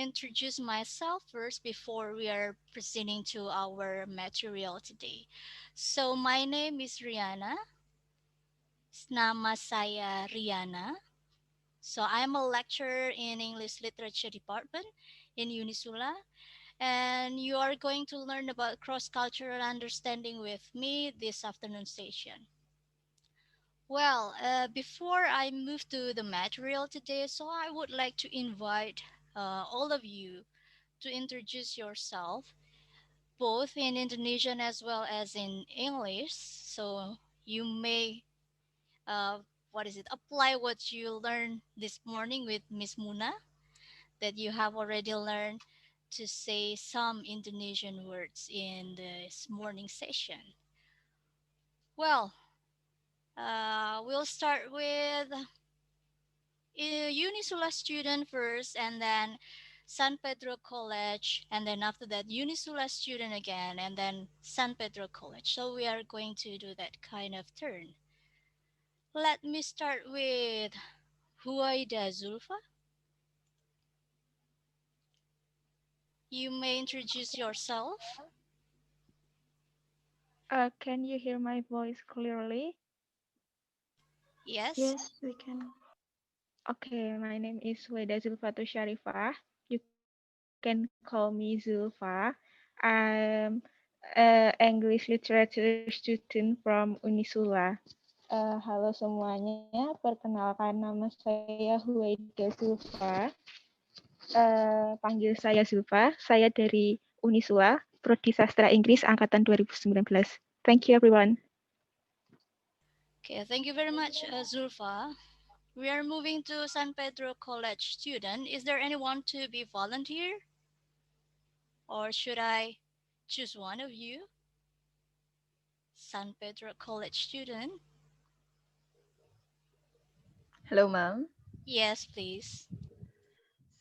introduce myself first before we are proceeding to our material today. So my name is Rihanna. Nama saya Rihanna. So I'm a lecturer in English Literature Department in Unisula, and you are going to learn about cross-cultural understanding with me this afternoon session. Well, before I move to the material today, so I would like to invite all of you to introduce yourself, both in Indonesian as well as in English. So you may, uh, apply what you learned this morning with Miss Muna, that you have already learned to say some Indonesian words in this morning session. Well, we'll start with Unisula student first, and then San Pedro College, and then after that Unisula student again, and then San Pedro College. So we are going to do that kind of turn. Let me start with Huaida Zulfa. You may introduce yourself. Can you hear my voice clearly? Yes. Yes, we can. Okay, my name is Weda Zulfatul Sharifah. You can call me Zulfa. I'm English literature student from Unisula. Halo semuanya, perkenalkan nama saya Huwaida Zulfa. Panggil saya Zulfa. Saya dari Unisula, Prodi Sastra Inggris angkatan 2019. Thank you everyone. Okay, thank you very much, Zulfa. We are moving to San Pedro College student. Is there anyone to be volunteer? Or should I choose one of you? San Pedro College student? Hello, ma'am. Yes, please.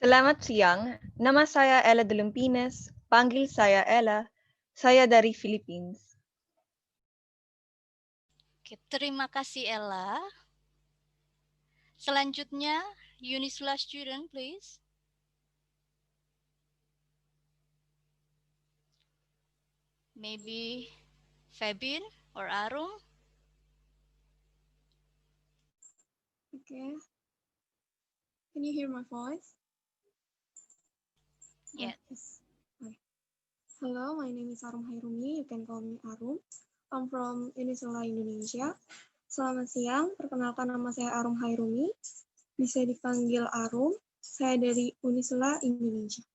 Selamat siang. Nama saya Ella Dulumpines. Panggil saya Ella. Saya dari Philippines. Okay, terima kasih Ella. Selanjutnya, Unisula student, please. Maybe Febin or Arum? Okay. Can you hear my voice? Yes. Yes. Hi. Hello, my name is Arum Hairumi. You can call me Arum. I'm from Unisula, Indonesia. Selamat siang, perkenalkan nama saya Arum Hairumi. Bisa dipanggil Arum. Saya dari Unisula, Indonesia.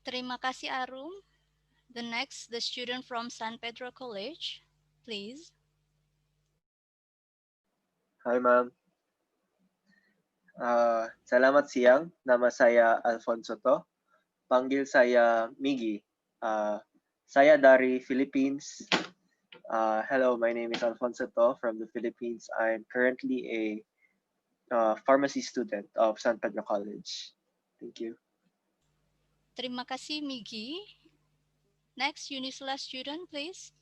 Terima kasih Arum. The next, the student from San Pedro College, please. Hi, ma'am. Selamat siang. Nama saya Alfonso To. Panggil saya Migi. Saya dari Philippines. Hello, my name is Alfonso To from the Philippines. I'm currently a pharmacy student of San Pedro College. Thank you. Terima kasih Migi. Next, Unisula student, please.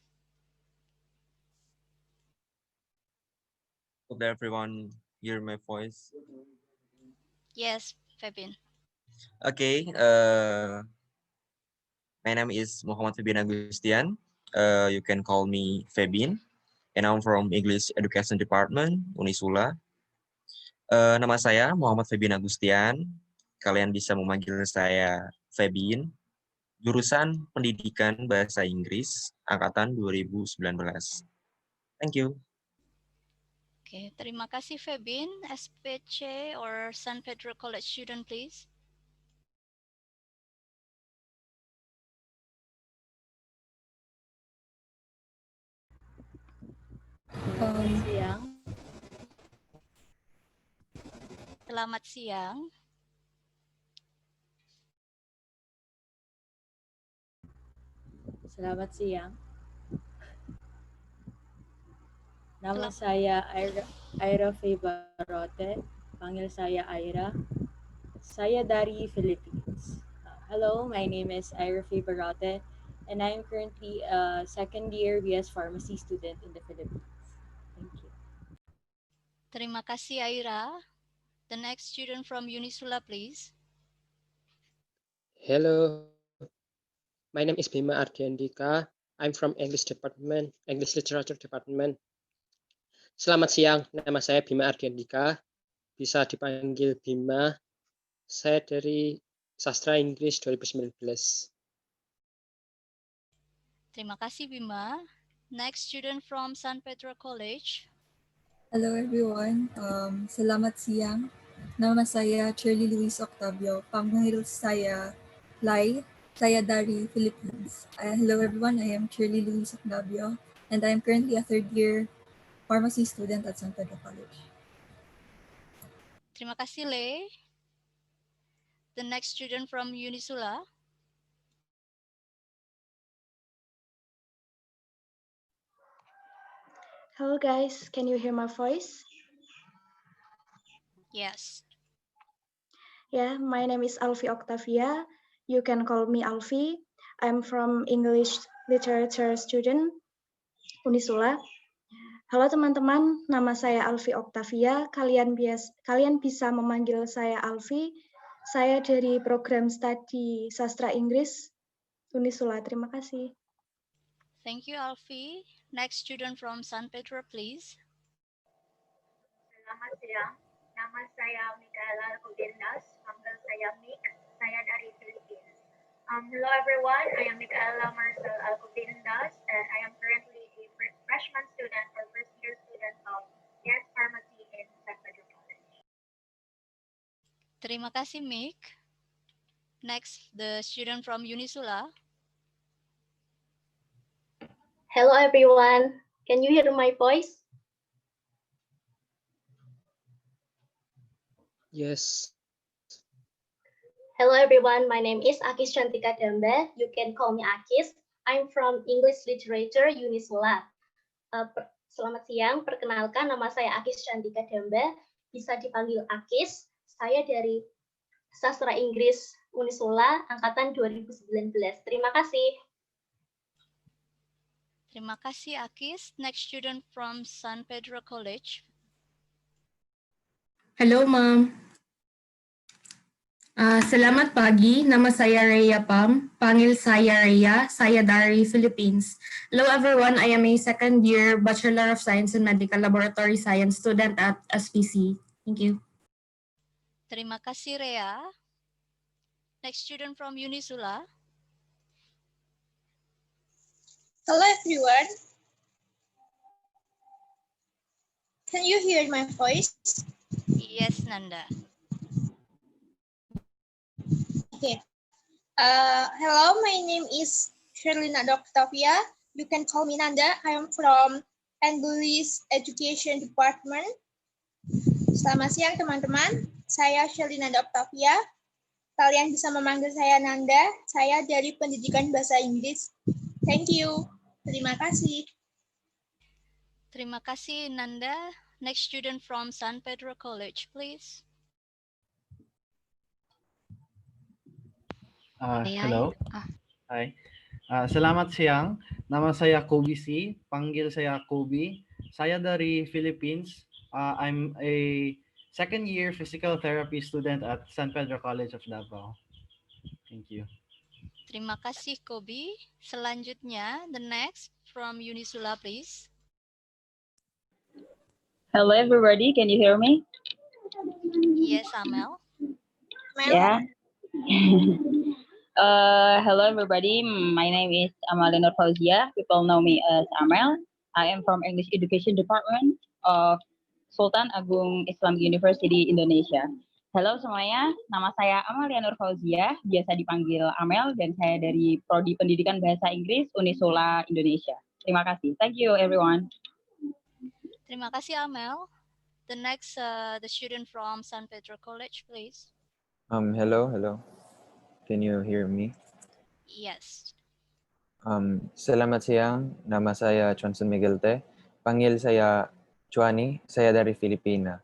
Hope everyone hear my voice. Yes, Febin. Okay, my name is Muhammad Febin Agustian. You can call me Febin, and I'm from English Education Department, Unisula. Nama saya Muhammad Febin Agustian. Kalian bisa memanggil saya Febin. Jurusan Pendidikan Bahasa Inggris, angkatan 2019. Thank you. Okay, terima kasih Febin. SPC or San Pedro College student, please. Selamat siang. Selamat siang. Selamat siang. Nama saya Aira Fibarote. Panggil saya Aira. Saya dari Philippines. Hello, my name is Aira Fibarote, and I'm currently a second year BS Pharmacy student in the Philippines. Thank you. Terima kasih Aira. The next student from Unisula, please. Hello, my name is Bima Ardiandika. I'm from English Department, English Literature Department. Selamat siang, nama saya Bima Ardiandika. Bisa dipanggil Bima. Saya dari Sastra Inggris 2019. Terima kasih Bima. Next student from San Pedro College. Hello everyone. Selamat siang. Nama saya Shirley Luis Octavio. Panggil saya Lai. Saya dari Philippines. Hello everyone. I am Shirley Luis Octavio, and I am currently a third year pharmacy student at San Pedro College. Terima kasih Lei. The next student from Unisula. Hello guys, can you hear my voice? Yes. Yeah, my name is Alfie Octavia. You can call me Alfie. I'm from English Literature student Unisula. Halo teman-teman, nama saya Alfie Octavia. Kalian bisa memanggil saya Alfie. Saya dari program studi Sastra Inggris Unisula. Terima kasih. Thank you, Alfie. Next student from San Pedro, please. Selamat siang, nama saya Michaela Kudirnas, panggil saya Mik, saya dari Philippines. Hello everyone, I am Michaela Marcel Alcubindas, and I am currently a freshman student or first year student of Yes Pharmacy in San Pedro College. Terima kasih, Mik. Next, the student from Unisula. Hello everyone, can you hear my voice? Yes. Hello everyone, my name is Akis Chantika Dembe. You can call me Akis. I'm from English Literature Unisula. Selamat siang, perkenalkan nama saya Akis Chantika Dembe. Bisa dipanggil Akis. Saya dari Sastra Inggris Unisula angkatan 2019. Terima kasih. Terima kasih, Akis. Next student from San Pedro College. Hello, Ma'am. Selamat pagi, nama saya Rhea Pam. Panggil saya Rhea, saya dari Philippines. Hello everyone, I am a second year Bachelor of Science in Medical Laboratory Science student at SPC. Thank you. Terima kasih, Rhea. Next student from Unisula. Hello everyone. Can you hear my voice? Yes, Nanda. Okay. Hello, my name is Sherlina Octavia. You can call me Nanda. I am from English Education Department. Selamat siang teman-teman. Saya Sherlina Octavia. Kalian bisa memanggil saya Nanda. Saya dari Pendidikan Bahasa Inggris. Thank you. Terima kasih. Terima kasih, Nanda. Next student from San Pedro College, please. Hello. Hai. Selamat siang. Nama saya Kobe C. Panggil saya Kobe. Saya dari Philippines. I'm a second year physical therapy student at San Pedro College of Davao. Thank you. Terima kasih, Kobe. Selanjutnya, the next from Unisula, please. Hello everybody, can you hear me? Yes, Amel. Yeah. Hello everybody, my name is Amalina Fauzia. People know me as Amel. I am from English Education Department of Sultan Agung Islamic University Indonesia. Halo semuanya, nama saya Amalia Nur Fauzia, biasa dipanggil Amel, dan saya dari Prodi Pendidikan Bahasa Inggris Unisula Indonesia. Terima kasih. Thank you everyone. Terima kasih, Amel. The next, the student from San Pedro College, please. Hello. Can you hear me? Yes. Selamat siang, nama saya Johnson Miguel Te. Panggil saya Chuani, saya dari Filipina.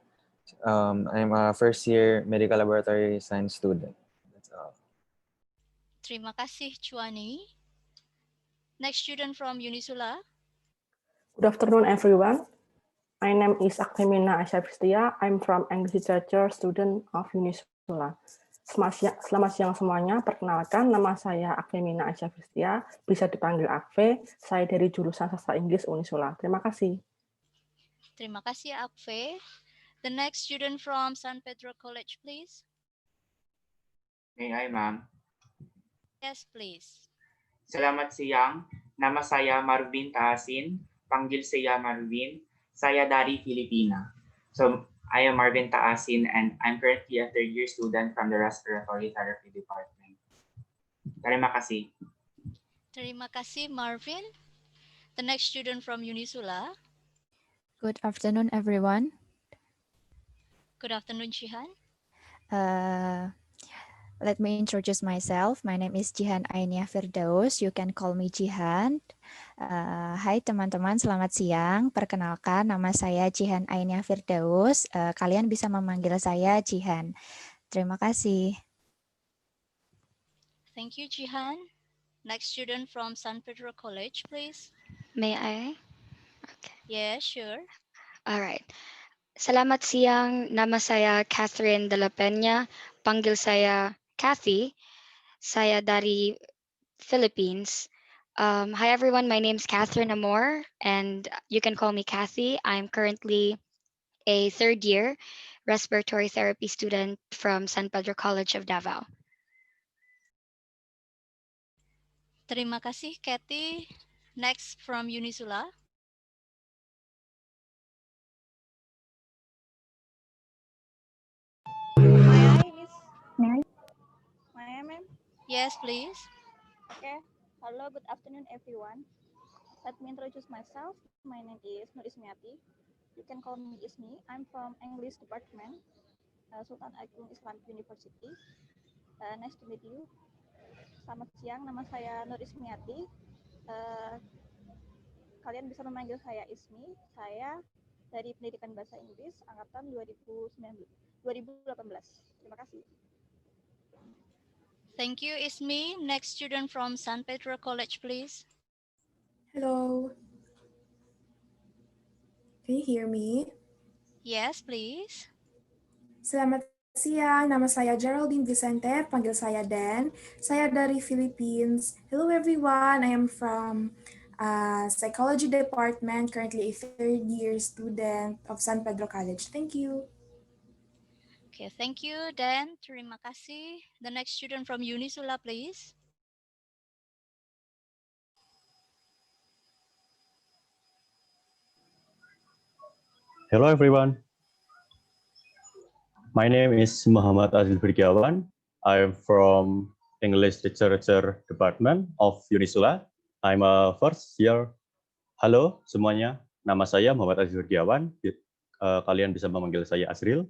I'm a first year medical laboratory science student. That's all. Terima kasih, Chuani. Next student from Unisula. Good afternoon, everyone. My name is Aktemina Asyafistia. I'm from English Literature student of Unisula. Selamat siang semuanya. Perkenalkan, nama saya Akvemina Aisyah Fistia, bisa dipanggil Akve. Saya dari jurusan Sastra Inggris Unisula. Terima kasih. Terima kasih, Akve. The next student from San Pedro College, please. May I, ma'am? Yes, please. Selamat siang. Nama saya Marvin Taasin. Panggil saya Marvin. Saya dari Filipina. So, I am Marvin Taasin and I'm currently a third year student from the Respiratory Therapy Department. Terima kasih. Terima kasih, Marvin. The next student from Unisula. Good afternoon, everyone. Good afternoon, Jihan. Let me introduce myself. My name is Jihan Ainia Firdaus. You can call me Jihan. Hai teman-teman, selamat siang. Perkenalkan, nama saya Jihan Ainia Firdaus. Kalian bisa memanggil saya Jihan. Terima kasih. Thank you, Jihan. Next student from San Pedro College, please. May I? Okay. Yeah, sure. All right. Selamat siang, nama saya Catherine de la Peña. Panggil saya Kathy. Saya dari Philippines. Hi everyone, my name is Catherine Amor, and you can call me Kathy. I'm currently a third year respiratory therapy student from San Pedro College of Davao. Terima kasih, Kathy. Next from Unisula. May I, ma'am? Yes, please. Okay. Hello, good afternoon, everyone. Let me introduce myself. My name is Nur Ismiati. You can call me Ismi. I'm from English Department, Sultan Agung Islamic University. Nice to meet you. Selamat siang, nama saya Nur Ismiati. Kalian bisa memanggil saya Ismi. Saya dari Pendidikan Bahasa Inggris angkatan 2018. Terima kasih. Thank you, Ismi. Next student from San Pedro College, please. Hello. Can you hear me? Yes, please. Selamat siang, nama saya Geraldine Vicente, panggil saya Dan. Saya dari Philippines. Hello everyone, I am from Psychology Department, currently a third year student of San Pedro College. Thank you. Okay, thank you, Dan. Terima kasih. The next student from Unisula, please. Hello everyone. My name is Muhammad Azil Firgiawan. I am from English Literature Department of Unisula. I'm a first year. Halo semuanya, nama saya Muhammad Azil Firgiawan. Kalian bisa memanggil saya Azril.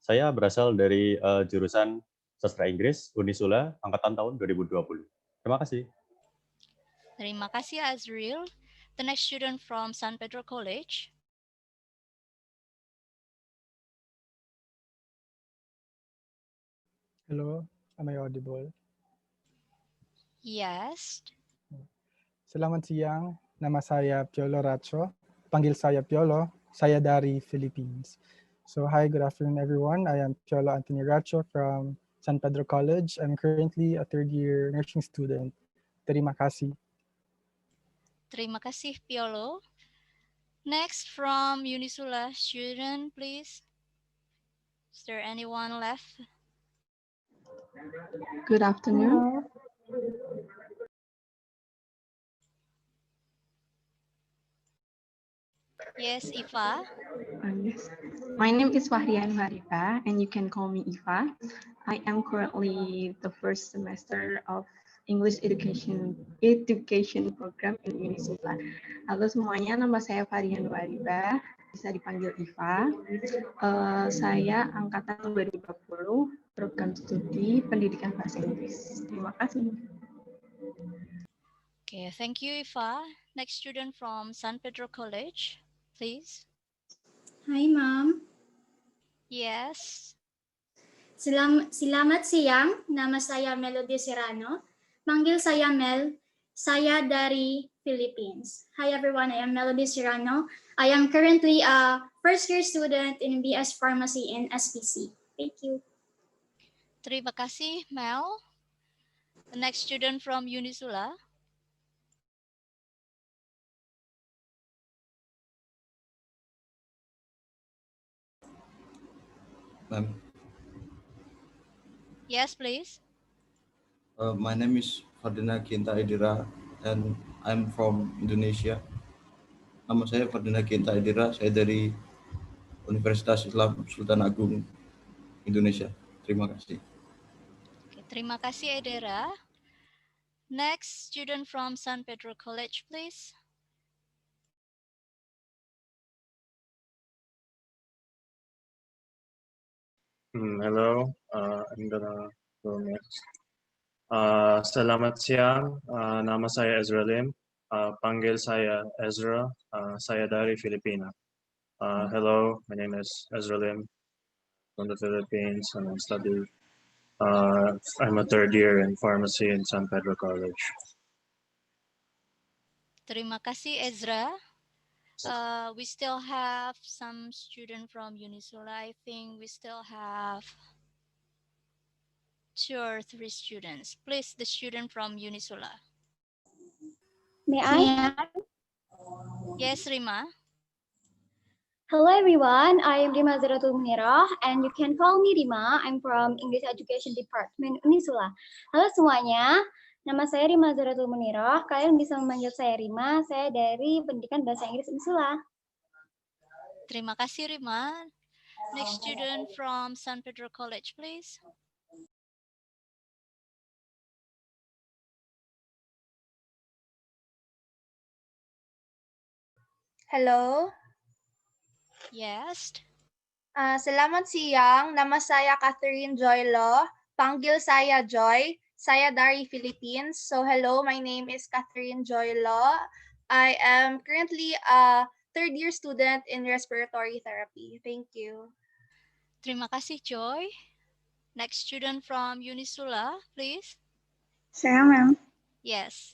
Saya berasal dari jurusan Sastra Inggris Unisula angkatan tahun 2020. Terima kasih. Terima kasih, Azril. The next student from San Pedro College. Hello, am I audible? Yes. Selamat siang, nama saya Piolo Racho. Panggil saya Piolo, saya dari Philippines. So hi, good afternoon everyone. I am Piolo Anthony Racho from San Pedro College. I'm currently a third year nursing student. Terima kasih. Terima kasih, Piolo. Next from Unisula student, please. Is there anyone left? Good afternoon. Yes, Iva. Yes. My name is Fahrian Marifa, and you can call me Iva. I am currently the first semester of English Education Program in Unisula. Halo semuanya, nama saya Fahrian Marifa, bisa dipanggil Iva. Saya angkatan 2020, program studi pendidikan bahasa Inggris. Terima kasih. Okay, thank you, Iva. Next student from San Pedro College, please. Hi, Ma'am. Yes. Selamat siang, nama saya Melody Serrano. Manggil saya Mel, saya dari Philippines. Hi everyone, I am Melody Serrano. I am currently a first year student in BS Pharmacy in SPC. Thank you. Terima kasih, Mel. The next student from Unisula. Ma'am, Yes, please. my name is Ferdinand Kinta Idira and I'm from Indonesia. Nama saya Ferdinand Kinta Idira, saya dari Universitas Islam Sultan Agung, Indonesia. Terima kasih. Okay, terima kasih, Edera. Next student from San Pedro College, please. Hello, I'm gonna go next. Selamat siang, nama saya Ezra Lim. Panggil saya Ezra. Saya dari Filipina. Hello, my name is Ezra Lim from the Philippines, and I study. I'm a third year in pharmacy in San Pedro College. Terima kasih, Ezra. We still have some student from Unisula. I think we still have 2 or 3 students. Please, the student from Unisula. May I? Yes, Rima. Hello everyone, I am Rima Zaratul Munirah and you can call me Rima. I'm from English Education Department Unisula. Halo semuanya, nama saya Rima Zaratul Munirah. Kalian bisa memanggil saya Rima, saya dari Pendidikan Bahasa Inggris Unisula. Terima kasih, Rima. Next student from San Pedro College, please. Halo. Yes. Selamat siang, nama saya Catherine Joy Lo. Panggil saya Joy. Saya dari Philippines. So hello, my name is Catherine Joy Lo. I am currently a third year student in respiratory therapy. Thank you. Terima kasih, Joy. Next student from Unisula, please. Saya, ma'am. Yes.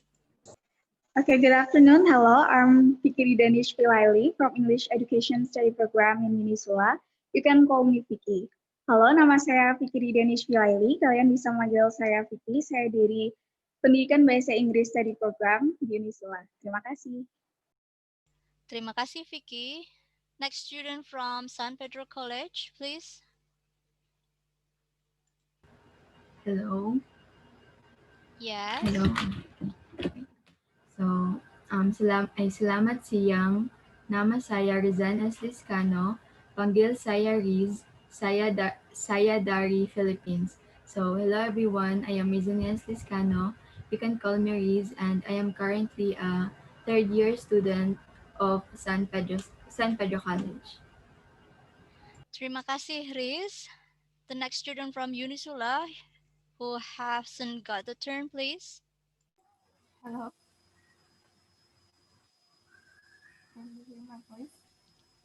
Okay, good afternoon. Hello, I'm Fikri Danish Pilaili from English Education Study Program in Unisula. You can call me Fikri. Halo, nama saya Fikri Danish Pilaili. Kalian bisa manggil saya Fikri. Saya dari Pendidikan Bahasa Inggris Study Program di Unisula. Terima kasih. Terima kasih, Vicky. Next student from San Pedro College, please. Hello. Yes. Hello. So, selamat siang. Nama saya Rizan Esliscano. Panggil saya Riz. Saya dari Philippines. So, hello everyone. I am Rizan Esliscano. You can call me Riz, and I am currently a third year student of San Pedro College. Terima kasih, Riz. The next student from Unisula who hasn't got the turn, please. Hello. Can you hear my voice?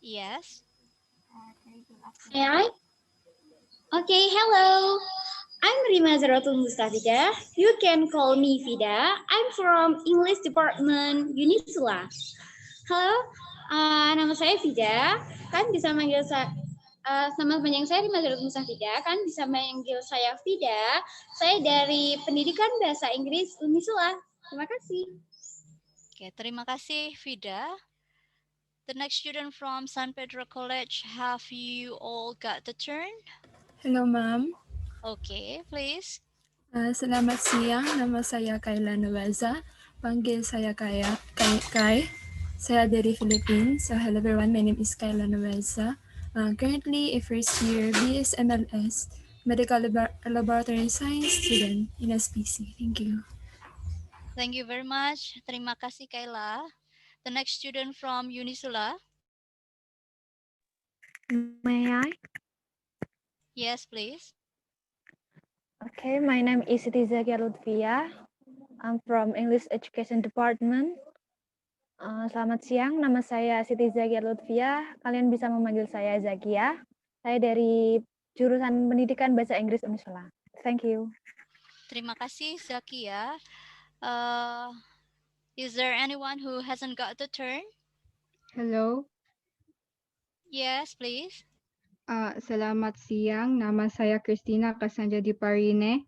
Yes. May I? Okay, hello. I'm Rima Zaratul Mustafida. You can call me Fida. I'm from English Department Unisula. Halo, nama saya Fida. Kan bisa manggil saya nama panjang saya Rima Zaratul Mustafida. Kan bisa manggil saya Fida. Saya dari Pendidikan Bahasa Inggris Unisula. Terima kasih. Okay, terima kasih, Fida. The next student from San Pedro College, have you all got the turn? Hello, ma'am. Okay, please. Selamat siang, nama saya Kayla Nuwaza. Panggil saya Kai. Saya dari Philippines. So hello everyone, my name is Kayla Nuwaza. Currently a first year BSMLS Medical Laboratory Science student in SPC. Thank you. Thank you very much. Terima kasih, Kayla. The next student from Unisula. May I? Yes, please. Okay, my name is Siti Zakia Lutfia. I'm from English Education Department. Selamat siang, nama saya Siti Zakia Lutfia. Kalian bisa memanggil saya Zakia. Saya dari jurusan Pendidikan Bahasa Inggris Unisula. Thank you. Terima kasih, Zakia. Is there anyone who hasn't got the turn? Hello. Yes, please. Selamat siang, nama saya Christina Cassandra Diparine.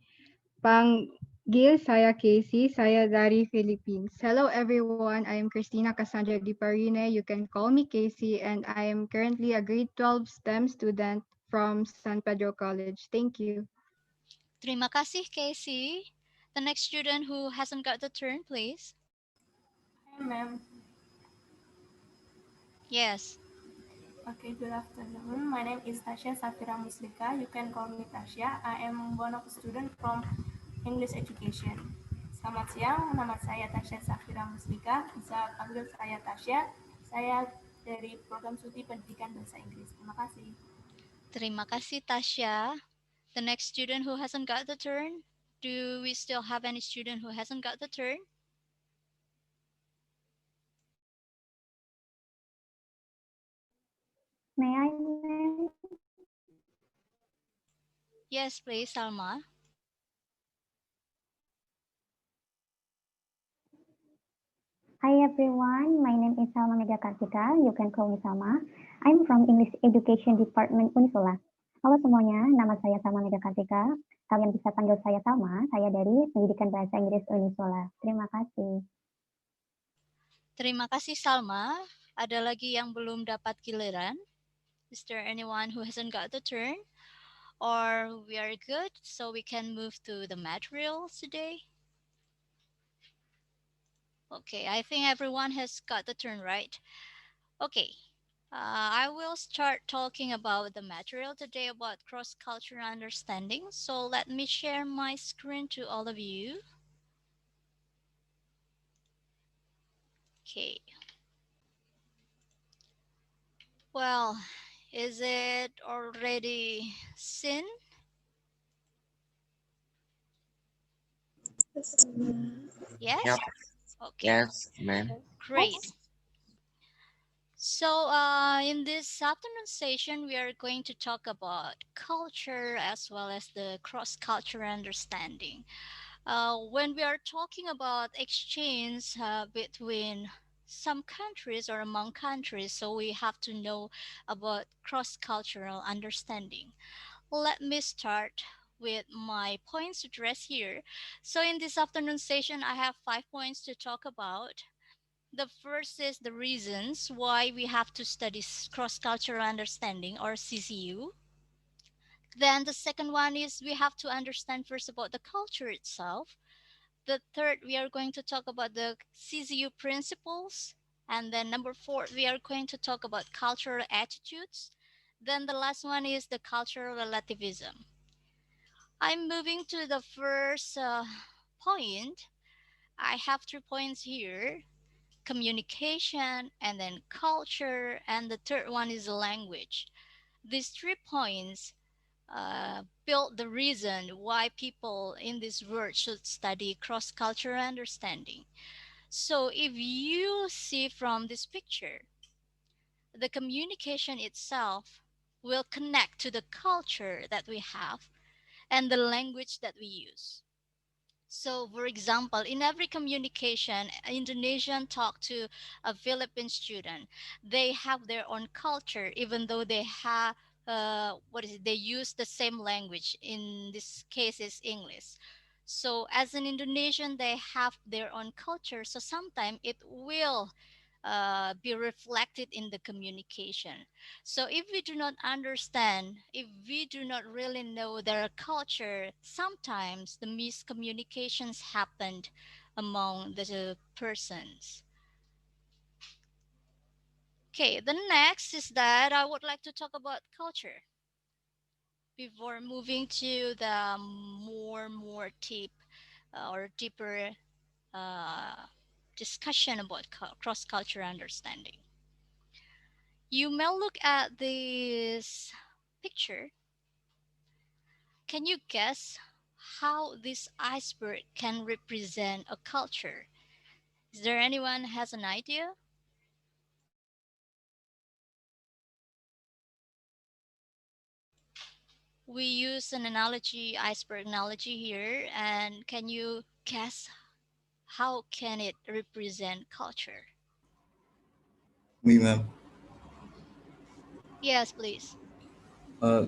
Panggil saya Casey, saya dari Philippines. Hello everyone, I am Christina Cassandra Diparine. You can call me Casey and I am currently a grade 12 STEM student from San Pedro College. Thank you. Terima kasih, Casey. The next student who hasn't got the turn, please. Hi, ma'am. Yes. Okay, good afternoon. My name is Tasha Safira Muslika. You can call me Tasha. I am one of the students from English Education. Selamat siang, nama saya Tasha Safira Muslika. Bisa panggil saya Tasha. Saya dari program studi pendidikan bahasa Inggris. Terima kasih. Terima kasih, Tasha. The next student who hasn't got the turn. Do we still have any student who hasn't got the turn? May I, ma'am? Yes, please, Salma. Hi everyone, my name is Salma Mega Kartika. You can call me Salma. I'm from English Education Department Unisula. Halo semuanya, nama saya Salma Mega Kartika. Kalian bisa panggil saya Salma. Saya dari Pendidikan Bahasa Inggris Unisula. Terima kasih. Terima kasih, Salma. Ada lagi yang belum dapat giliran? Is there anyone who hasn't got the turn? Or we are good, so we can move to the materials today? Okay, I think everyone has got the turn right. Okay, I will start talking about the material today about cross-cultural understanding. So let me share my screen to all of you. Okay. Well, is it already seen? Yes? Yep. Okay. Yes, ma'am. Great. So in this afternoon session, we are going to talk about culture as well as the cross-cultural understanding. When we are talking about exchange between some countries or among countries, so we have to know about cross-cultural understanding. Let me start with my points to address here. So in this afternoon session, I have 5 points to talk about. The first is the reasons why we have to study cross-cultural understanding or CCU. Then the second one is we have to understand first about the culture itself. The third, we are going to talk about the CCU principles. And then number 4, we are going to talk about cultural attitudes. Then the last one is the cultural relativism. I'm moving to the first point. I have 3 points here: communication, and then culture, and the third one is language. These 3 points build the reason why people in this world should study cross-cultural understanding. So if you see from this picture, the communication itself will connect to the culture that we have and the language that we use. So, for example, in every communication, Indonesian talk to a Philippine student, they have their own culture, even though they have they use the same language. In this case, is English. So, as an Indonesian, they have their own culture. So, sometimes it will be reflected in the communication. So if we do not understand, if we do not really know their culture, sometimes the miscommunications happened among the persons. Okay, the next is that I would like to talk about culture before moving to the more deep or deeper discussion about cross-cultural understanding. You may look at this picture. Can you guess how this iceberg can represent a culture? Is there anyone has an idea? We use an analogy, iceberg analogy here, and can you guess how can it represent culture? Me, ma'am. Yes, please.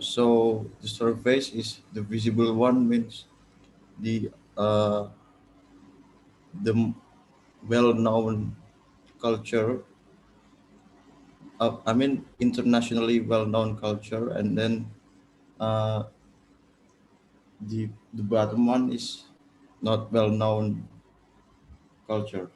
So the surface is the visible one, means the uh, the well-known culture. I mean internationally well-known culture, and then uh, the bottom one is not well-known culture.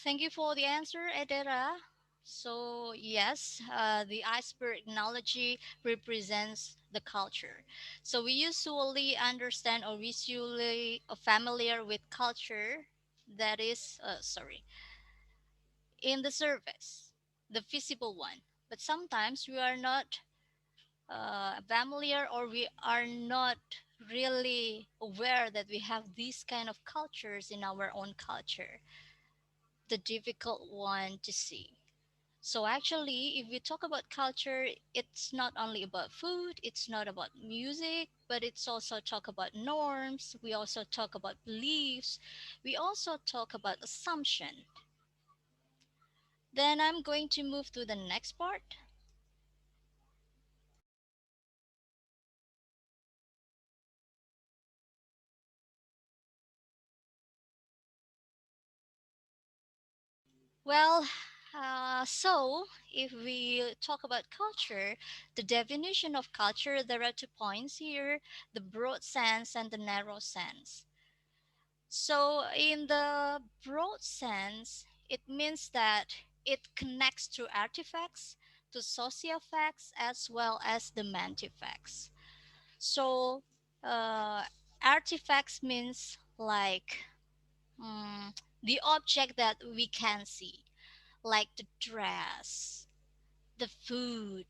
Thank you for the answer, Edera. So, yes, the iceberg analogy represents the culture. So, we usually understand or visually familiar with culture that is, in the surface, the visible one. But sometimes we are not familiar or we are not really aware that we have these kind of cultures in our own culture, the difficult one to see. So actually, if we talk about culture, it's not only about food, it's not about music, but it's also talk about norms. We also talk about beliefs. We also talk about assumption. Then I'm going to move to the next part. Well, so if we talk about culture, the definition of culture, there are 2 points here, the broad sense and the narrow sense. So, in the broad sense, it means that it connects to artifacts, to social facts, as well as the mantifacts. So, uh, artifacts means like the object that we can see, like the dress, the food,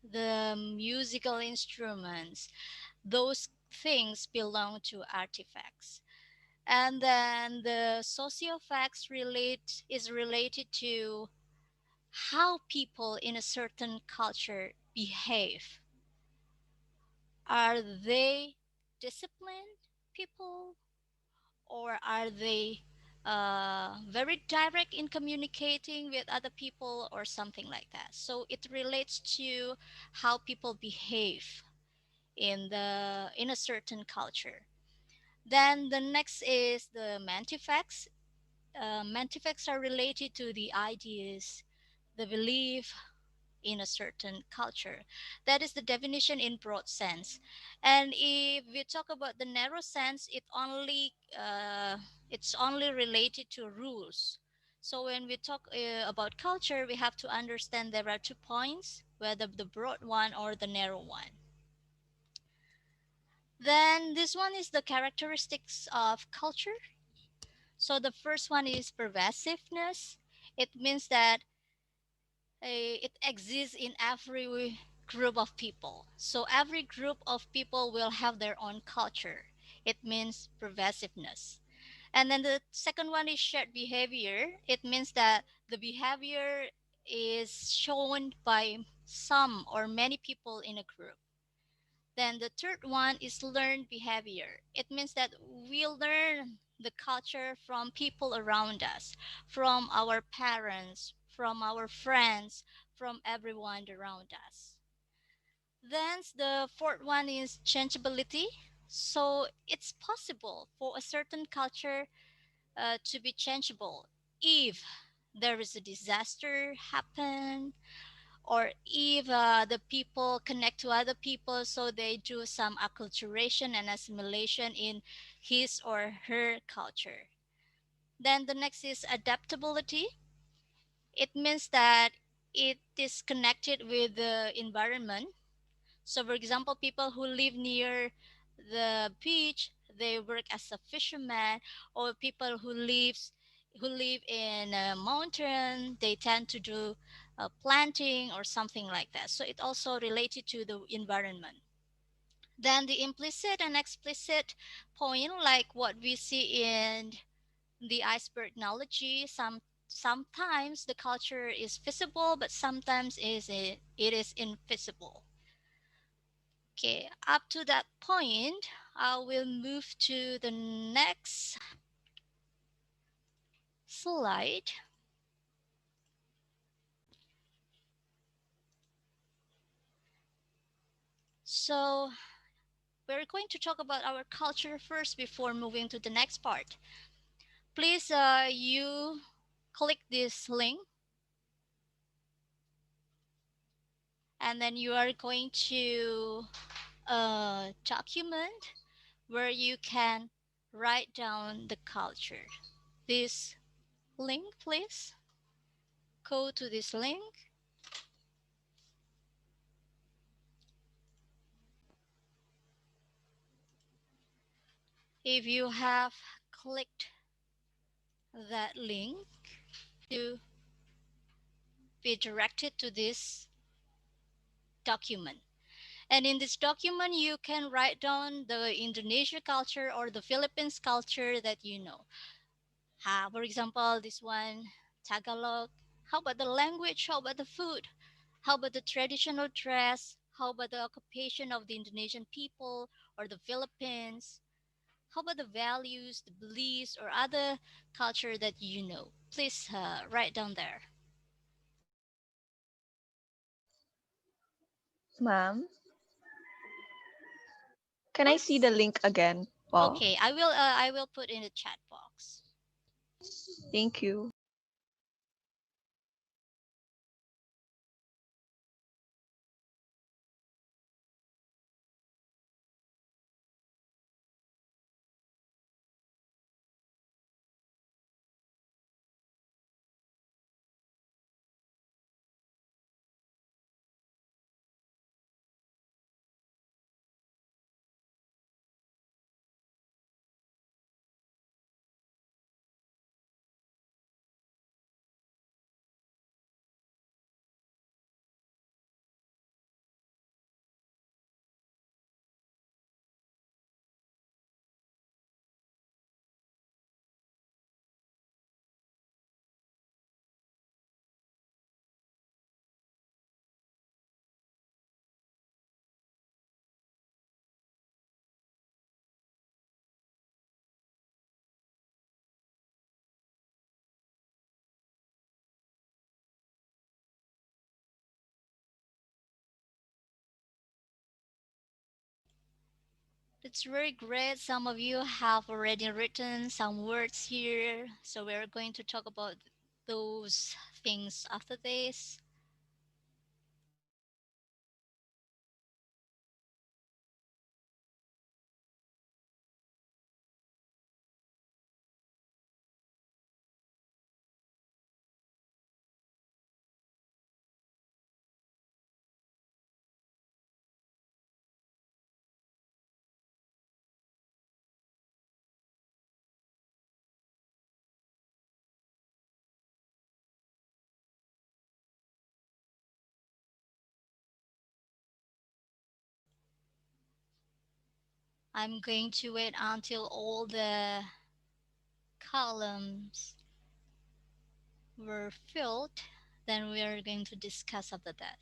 the musical instruments. Those things belong to artifacts. And then the sociofacts is related to how people in a certain culture behave. Are they disciplined people, or are they very direct in communicating with other people or something like that? So it relates to how people behave in a certain culture. Then the next is the mantifacts. Mantifacts are related to the ideas, the belief in a certain culture. That is the definition in broad sense. And if we talk about the narrow sense, it's only related to rules. So when we talk about culture, we have to understand there are 2 points, whether the broad one or the narrow one. Then this one is the characteristics of culture. So the first one is pervasiveness. It means that it exists in every group of people. So every group of people will have their own culture. It means pervasiveness. And then the second one is shared behavior. It means that the behavior is shown by some or many people in a group. Then the third one is learned behavior. It means that we learn the culture from people around us, from our parents, from our friends, from everyone around us. Then the fourth one is changeability. So it's possible for a certain culture to be changeable if there is a disaster happen, or if the people connect to other people, so they do some acculturation and assimilation in his or her culture. Then the next is adaptability. It means that it is connected with the environment. So for example, people who live near the beach, they work as a fisherman, or people who live in a mountain, they tend to do planting or something like that. So it also related to the environment. Then the implicit and explicit point, like what we see in the iceberg analogy, sometimes the culture is visible, but sometimes it is invisible. Okay, up to that point, I will move to the next slide. So we're going to talk about our culture first before moving to the next part. Please, you click this link, and then you are going to a document where you can write down the culture. This link, please. Go to this link. If you have clicked that link, to be directed to this document. And in this document, you can write down the Indonesia culture or the Philippines culture that you know. For example, this one, Tagalog. How about the language? How about the food? How about the traditional dress? How about the occupation of the Indonesian people or the Philippines? How about the values, the beliefs, or other culture that you know? Please write down there. Ma'am, can I see Yes. the link again po? Okay, I will put in the chat box. Thank you. It's very great. Some of you have already written some words here. So we're going to talk about those things after this. I'm going to wait until all the columns were filled. Then we are going to discuss after that.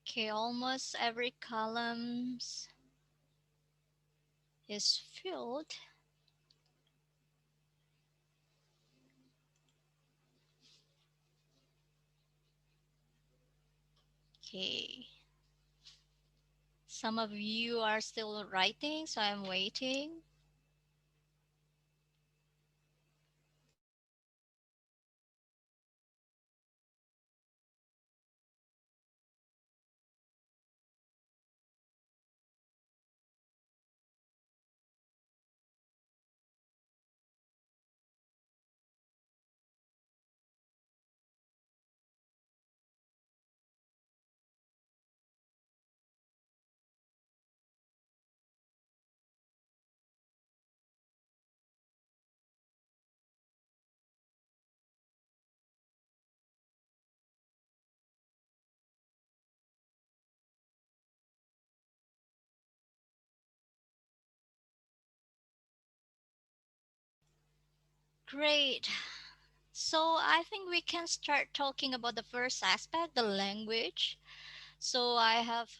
Okay, almost every columns is filled. Okay. Some of you are still writing, so I'm waiting. Great. So I think we can start talking about the first aspect, the language. So I have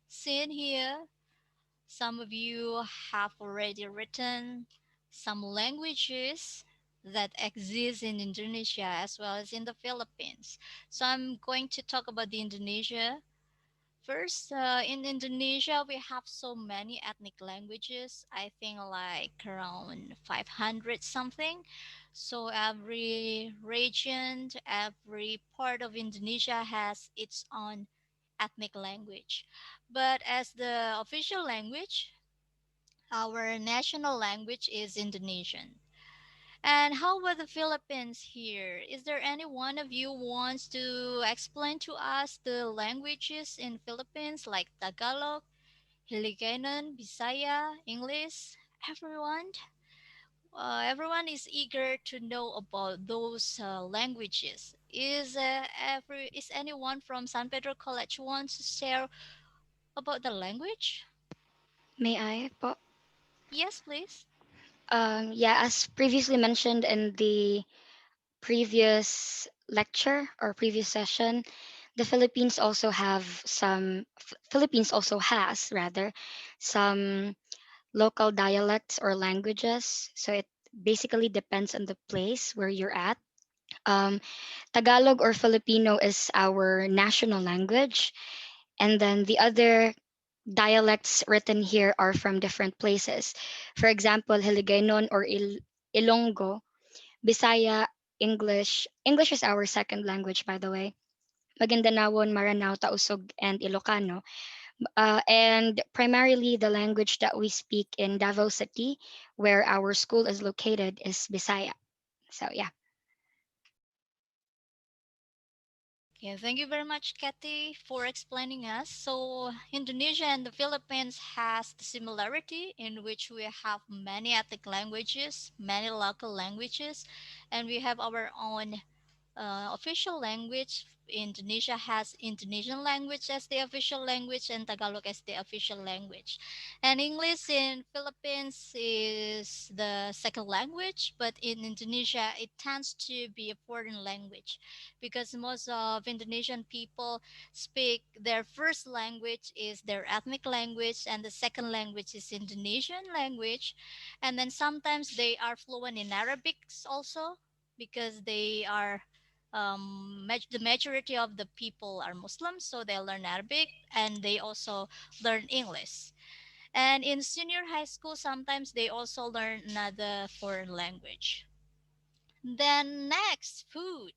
seen here some of you have already written some languages that exist in Indonesia as well as in the Philippines. So I'm going to talk about the Indonesia. First, in Indonesia, we have so many ethnic languages. I think like around 500 something. So every region, every part of Indonesia has its own ethnic language. But as the official language, our national language is Indonesian. And how about the Philippines here? Is there any one of you wants to explain to us the languages in Philippines like Tagalog, Hiligaynon, Bisaya, English? Everyone? Everyone is eager to know about those languages. Is anyone from San Pedro College wants to share about the language? May I po? Yes, please. Yeah, as previously mentioned in the previous lecture or previous session, the Philippines also has rather some local dialects or languages. So it basically depends on the place where you're at. Um, Tagalog or Filipino is our national language, and then the other dialects written here are from different places. For example, Hiligaynon or Ilonggo, Bisaya, English. English is our second language, by the way. Maguindanao, Maranao, Tausug, and Ilocano. And primarily the language that we speak in Davao City, where our school is located, is Bisaya. So yeah. Okay, thank you very much, Kathy, for explaining us. So Indonesia and the Philippines has the similarity in which we have many ethnic languages, many local languages, and we have our own official language. Indonesia has Indonesian language as the official language and Tagalog as the official language. And English in Philippines is the second language, but in Indonesia it tends to be a foreign language because most of Indonesian people speak their first language is their ethnic language and the second language is Indonesian language, and then sometimes they are fluent in Arabic also because they are the majority of the people are Muslims, so they learn Arabic and they also learn English. And in senior high school, sometimes they also learn another foreign language. Then next, food.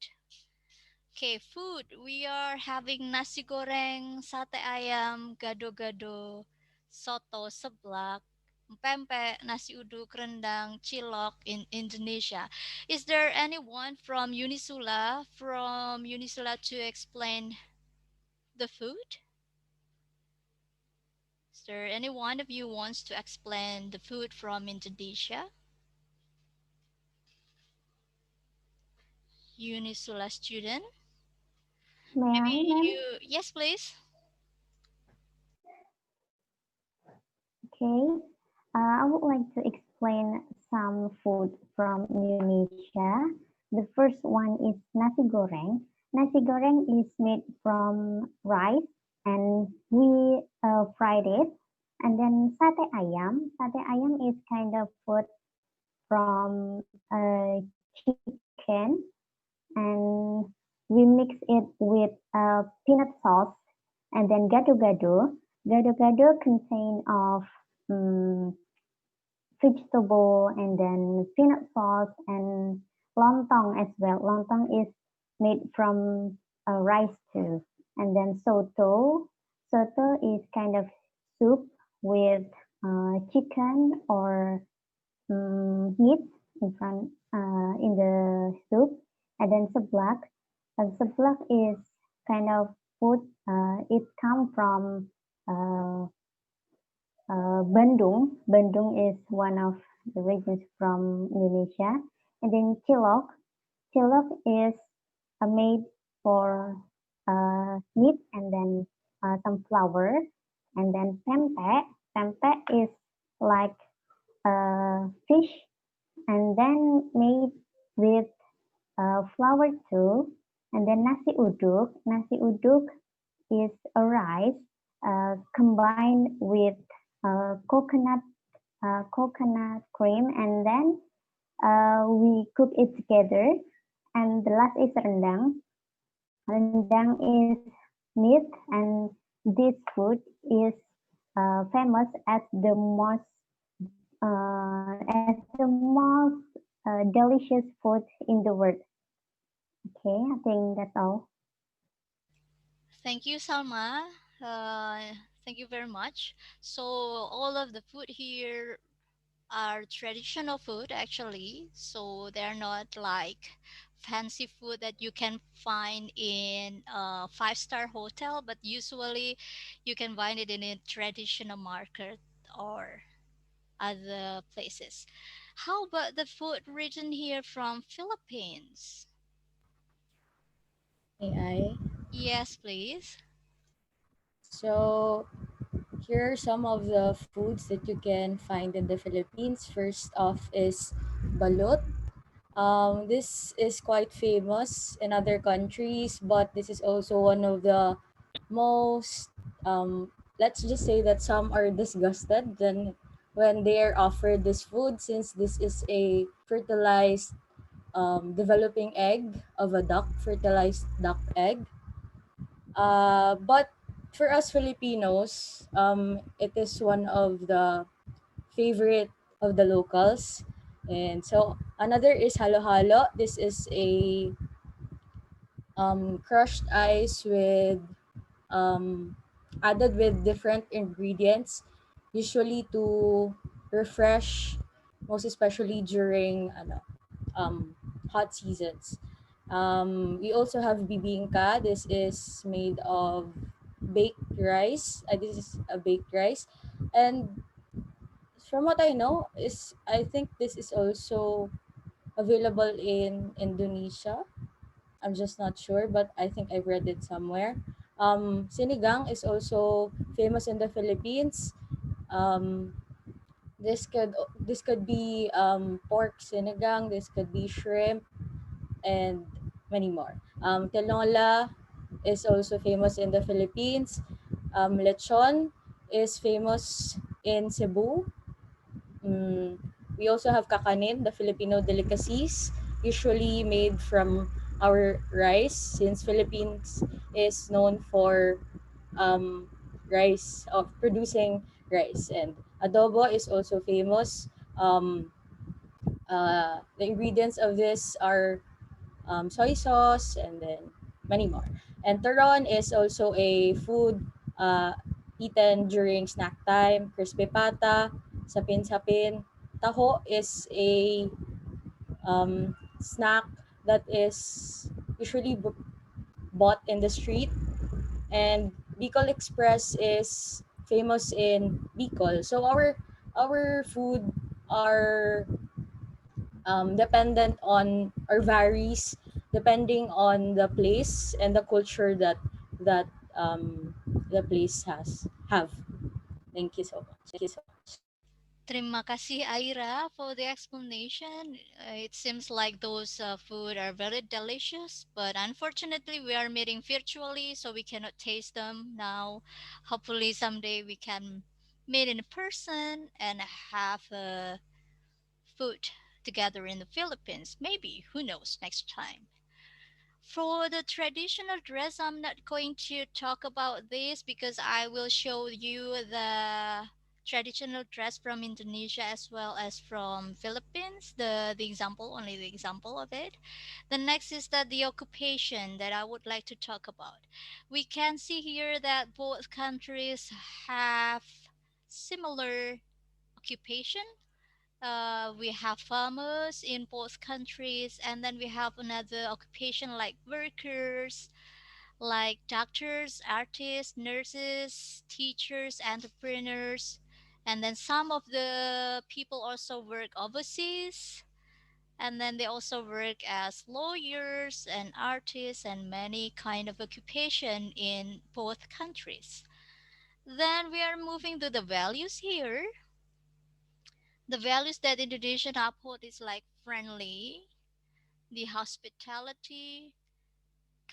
Okay, food. We are having nasi goreng, sate ayam, gado-gado, soto, seblak, pempek, nasi uduk, rendang, cilok in Indonesia. Is there anyone from Unisula to explain the food? Is there any one of you wants to explain the food from Indonesia? Unisula student? May I, Maybe ma'am? yes, please. Okay. I would like to explain some food from Indonesia. The first one is nasi goreng. Nasi goreng is made from rice and we fried it. And then sate ayam. Sate ayam is kind of food from chicken and we mix it with peanut sauce and then gado-gado. Gado-gado contain of um, vegetable and then peanut sauce and lontong as well. Lontong is made from rice too. And then soto. Soto is kind of soup with chicken or meat in the soup. And then seblak. Seblak is kind of food. It comes from Bandung. Bandung is one of the regions from Indonesia. And then cilok. Cilok is made for meat and then some flour. And then pempek. Pempek is like fish and then made with flour too. And then nasi uduk. Nasi uduk is a rice combined with coconut cream, and then we cook it together. And the last is rendang. Rendang is meat, and this food is famous as the most delicious food in the world. Okay, I think that's all. Thank you, Salma. Thank you very much. So all of the food here are traditional food actually. So they're not like fancy food that you can find in a five-star hotel, but usually you can find it in a traditional market or other places. How about the food written here from Philippines? May I? Yes, please. So, here are some of the foods that you can find in the Philippines. First off is balut. This is quite famous in other countries, but this is also one of the most, let's just say that some are disgusted then when they are offered this food, since this is a fertilized developing egg of a duck, fertilized duck egg. But for us Filipinos, it is one of the favorite of the locals. And so another is halo halo. This is a crushed ice with um, added with different ingredients, usually to refresh, most especially during hot seasons. We also have bibingka. This is made of baked rice. This is a baked rice, and from what I know, is I think this is also available in Indonesia. I'm just not sure, but I think I've read it somewhere. Sinigang is also famous in the Philippines. Um, this could be pork sinigang. This could be shrimp and many more. Tinola is also famous in the Philippines. Lechon is famous in Cebu. Mm, we also have kakanin, the Filipino delicacies, usually made from our rice, since Philippines is known for um, rice, of producing rice. And adobo is also famous. The ingredients of this are soy sauce, and then many more. And turon is also a food uh, eaten during snack time. Crispy pata, sapin-sapin. Taho is a snack that is usually bought in the street. And Bicol Express is famous in Bicol. So our food are dependent on, or varies depending on the place and the culture that the place has have. Thank you so much. Thank you so much. Terima kasih Aira for the explanation. It seems like those food are very delicious, but unfortunately we are meeting virtually, so we cannot taste them now. Hopefully someday we can meet in person and have food together in the Philippines. Maybe, who knows, next time. For the traditional dress, I'm not going to talk about this because I will show you the traditional dress from Indonesia as well as from Philippines. The example, only the example of it. The next is that the occupation that I would like to talk about. We can see here that both countries have similar occupation. We have farmers in both countries, and then we have another occupation like workers, like doctors, artists, nurses, teachers, entrepreneurs, and then some of the people also work overseas, and then they also work as lawyers and artists and many kind of occupation in both countries. Then we are moving to the values here. The values that Indonesian uphold is like friendly, the hospitality,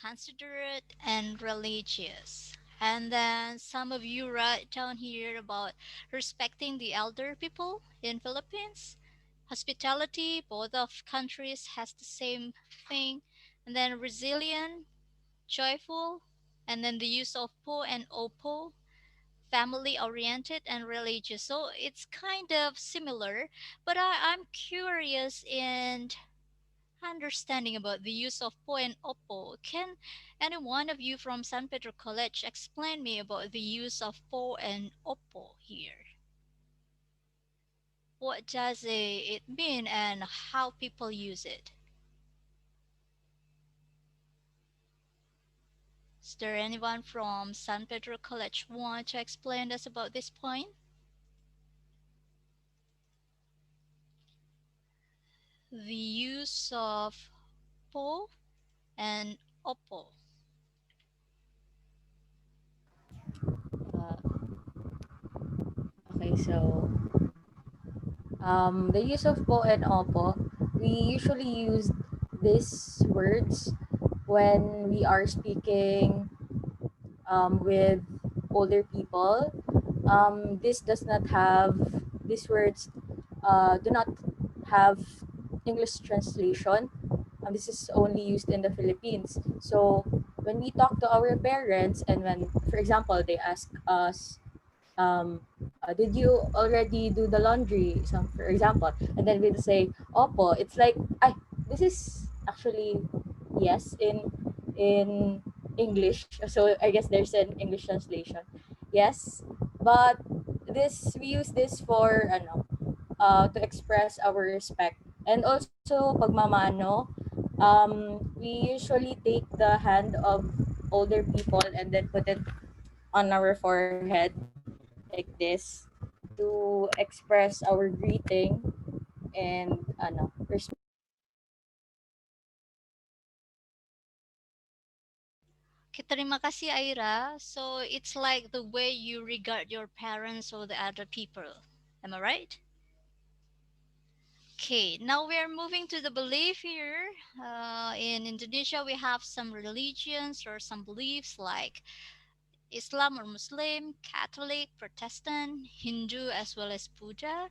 considerate, and religious. And then some of you write down here about respecting the elder people in Philippines. Hospitality, both of countries has the same thing. And then resilient, joyful, and then the use of po and opo, family oriented and religious. So it's kind of similar, but I'm curious in understanding about the use of po and oppo. Can any one of you from San Pedro College explain me about the use of po and oppo here? What does it mean and how people use it? Is there anyone from San Pedro College want to explain us about this point? The use of po and oppo. Okay, so the use of po and opo, we usually use these words when we are speaking with older people. This does not have, these words do not have English translation. This is only used in the Philippines. So when we talk to our parents, and when, for example, they ask us, did you already do the laundry? Some, for example, and then we'll say, "Opo." It's like, I. This is actually yes in English. So I guess there's an English translation. Yes, but this, we use this for ano, to express our respect, and also pagmamano. We usually take the hand of older people and then put it on our forehead like this to express our greeting and ano, Okay, terima kasih Aira. So it's like the way you regard your parents or the other people. Am I right? Okay, now we are moving to the belief here. In Indonesia, we have some religions or some beliefs like Islam or Muslim, Catholic, Protestant, Hindu, as well as Buddha,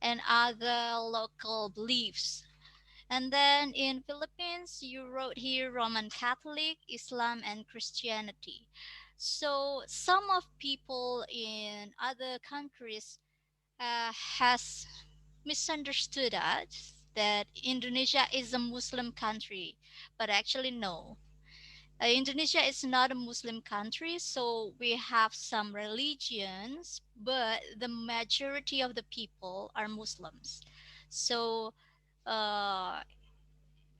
and other local beliefs. And then in Philippines, you wrote here Roman Catholic, Islam, and Christianity. So some of people in other countries has misunderstood us that Indonesia is a Muslim country, but actually no. Indonesia is not a Muslim country, so we have some religions, but the majority of the people are Muslims. So uh,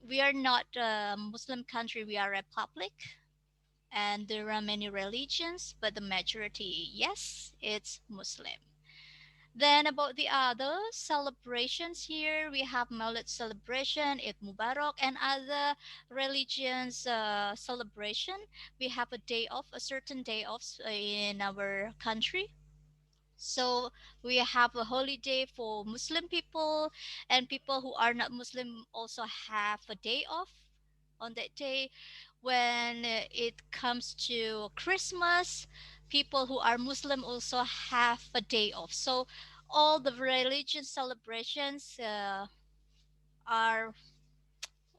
we are not a Muslim country, we are a republic, and there are many religions, but the majority, yes, it's Muslim. Then about the other celebrations here, we have Maulid celebration, Eid Mubarak, and other religions celebration. We have a day off, a certain day off in our country. So we have a holiday for Muslim people, and people who are not Muslim also have a day off on that day. When it comes to Christmas, people who are Muslim also have a day off. So all the religious celebrations are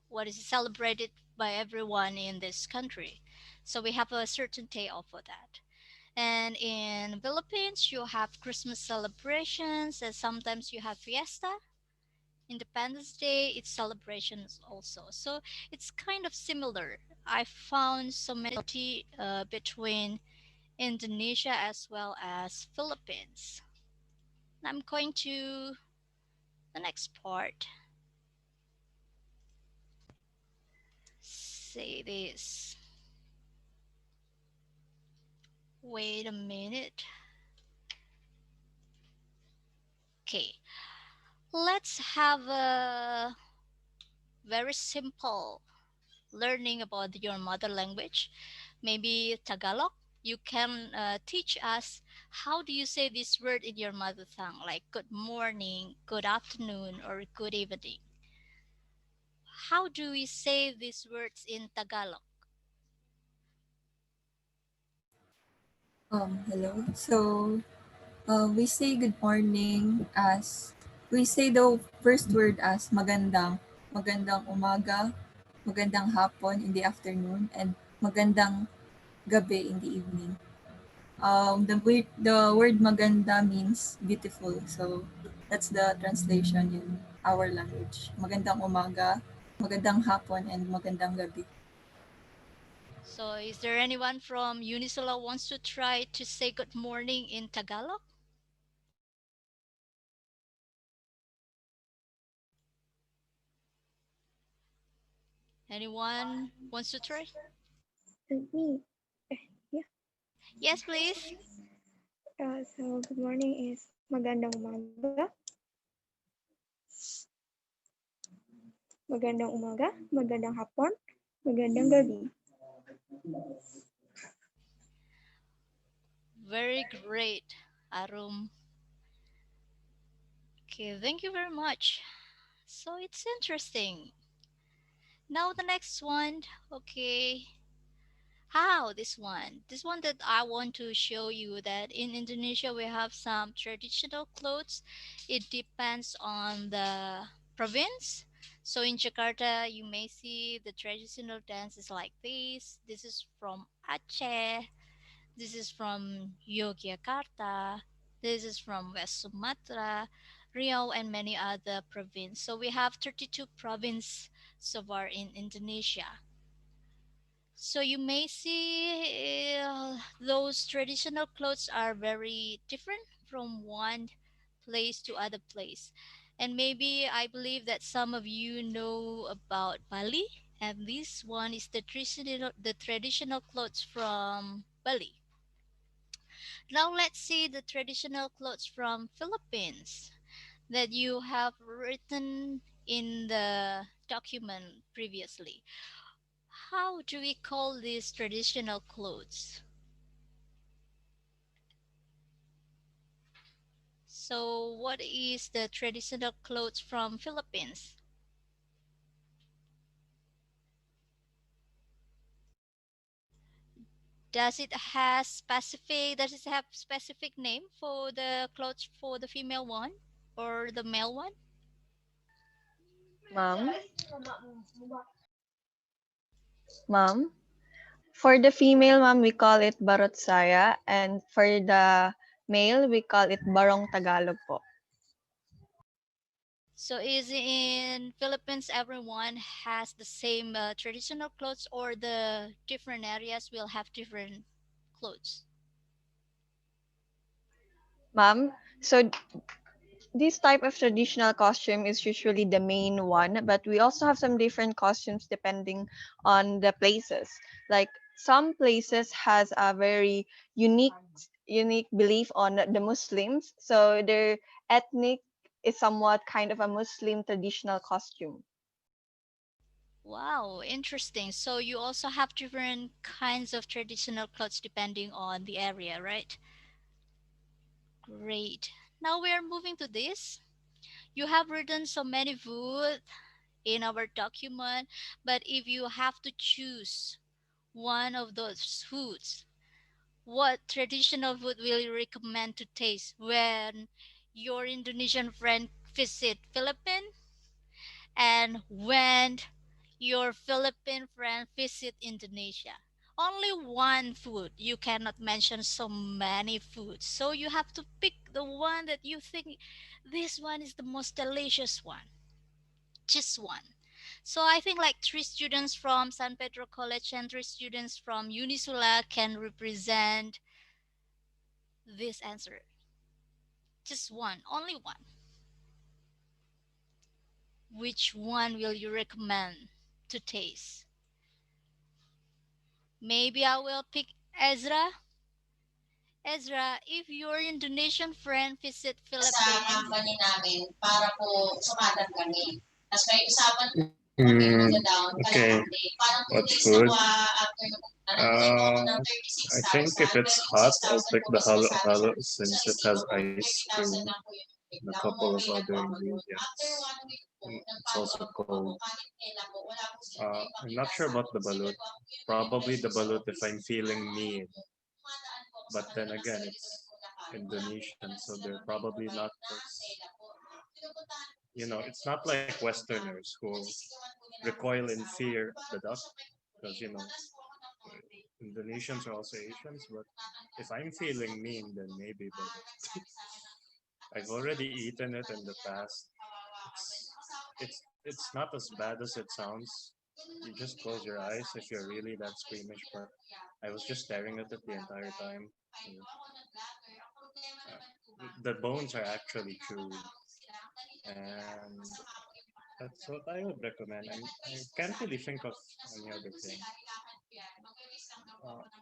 what is celebrated by everyone in this country. So we have a certain day off for that. And in Philippines, you have Christmas celebrations, and sometimes you have fiesta. Independence Day, it's celebrations also. So it's kind of similar. I found similarity between Indonesia as well as Philippines. I'm going to the next part. Say this. Wait a minute. Okay, let's have a very simple learning about your mother language. Maybe Tagalog. you can teach us how do you say this word in your mother tongue, like good morning, good afternoon, or good evening. How do we say these words in Tagalog? Hello. So, we say good morning as we say the first word as magandang umaga, magandang hapon in the afternoon, and magandang gabi in the evening. The word maganda means beautiful. So that's the translation in our language. Magandang umaga, magandang hapon, and magandang gabi. So is there anyone from Unisula wants to try to say good morning in Tagalog? Anyone wants to try? Me. Yeah. Yes, please. So good morning is magandang umaga. Magandang umaga, magandang hapon, magandang gabi. Very great, Arum. Okay, thank you very much. So it's interesting. Now the next one. Okay. How this one? This one that I want to show you that in Indonesia we have some traditional clothes. It depends on the province. So in Jakarta, you may see the traditional dances like this. This is from Aceh. This is from Yogyakarta. This is from West Sumatra, Riau, and many other provinces. So we have 32 provinces so far in Indonesia. So you may see those traditional clothes are very different from one place to other place. And maybe I believe that some of you know about Bali, and this one is the traditional clothes from Bali. Now let's see the traditional clothes from Philippines that you have written in the document previously. How do we call these traditional clothes? So what is the traditional clothes from Philippines? Does it have specific name for the clothes for the female one or the male one? Ma'am? Ma'am? For the female, ma'am, we call it Barot Saya, and for the male, we call it Barong Tagalog po. So is in Philippines everyone has the same traditional clothes or the different areas will have different clothes? Ma'am, so this type of traditional costume is usually the main one, but we also have some different costumes depending on the places. Like some places has a very unique belief on the Muslims, so their ethnic is somewhat kind of a Muslim traditional costume. Wow, interesting. So you also have different kinds of traditional clothes depending on the area, right? Great. Now we are moving to this. You have written so many food in our document, but if you have to choose one of those foods, what traditional food will you recommend to taste when your Indonesian friend visit Philippines and when your Philippine friend visit Indonesia? Only one food. You cannot mention so many foods. So you have to pick the one that you think this one is the most delicious one. Just one. So I think like three students from San Pedro College and three students from Unisula can represent this answer. Just one, only one. Which one will you recommend to taste? Maybe I will pick Ezra. Ezra, if your Indonesian friend visit Sa Philippines, company namin para po sumadan kami. Tapos may usapan po kami Mm, down okay. kalahati. Parang 2 What's days food? ako after I think if it's hot, I'll pick the halo halo since it has ice cream and a couple of other ingredients. And it's also cold. I'm not sure about the balut. Probably the balut if I'm feeling mean. But then again, it's Indonesian, so they're probably not it's not like Westerners who recoil in fear of the duck, because Indonesians are also Asians. But if I'm feeling mean, then maybe. But I've already eaten it in the past. It's not as bad as it sounds. You just close your eyes if you're really that squeamish. But I was just staring at it the entire time. The bones are actually chewy, and that's what I would recommend. I can't really think of any other thing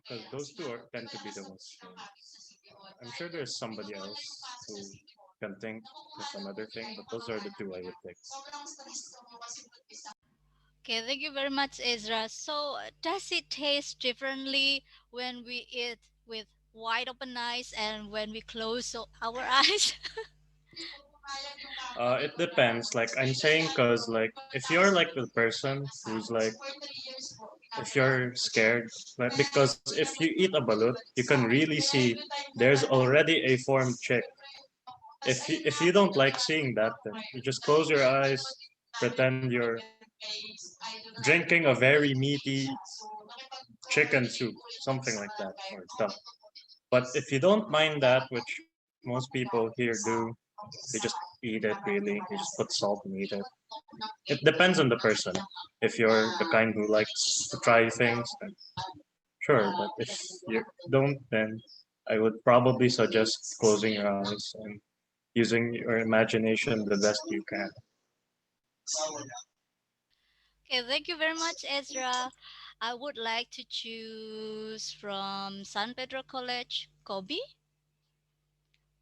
because those two tend to be the most famous. I'm sure there's somebody else who can think of another thing, but those are the two I would pick. Okay, thank you very much, Ezra. So, does it taste differently when we eat with wide open eyes and when we close our eyes? It depends. Like I'm saying, cause like if you're like the person who's like, if you're scared, like because if you eat a balut, you can really see there's already a formed chick. If you don't like seeing that, then you just close your eyes, pretend you're drinking a very meaty chicken soup, something like that, or duck. But if you don't mind that, which most people here do, they just eat it really. They just put salt and eat it. It depends on the person. If you're the kind who likes to try things, then sure. But if you don't, then I would probably suggest closing your eyes and using your imagination the best you can. Okay, thank you very much, Ezra. I would like to choose from San Pedro College, Kobe.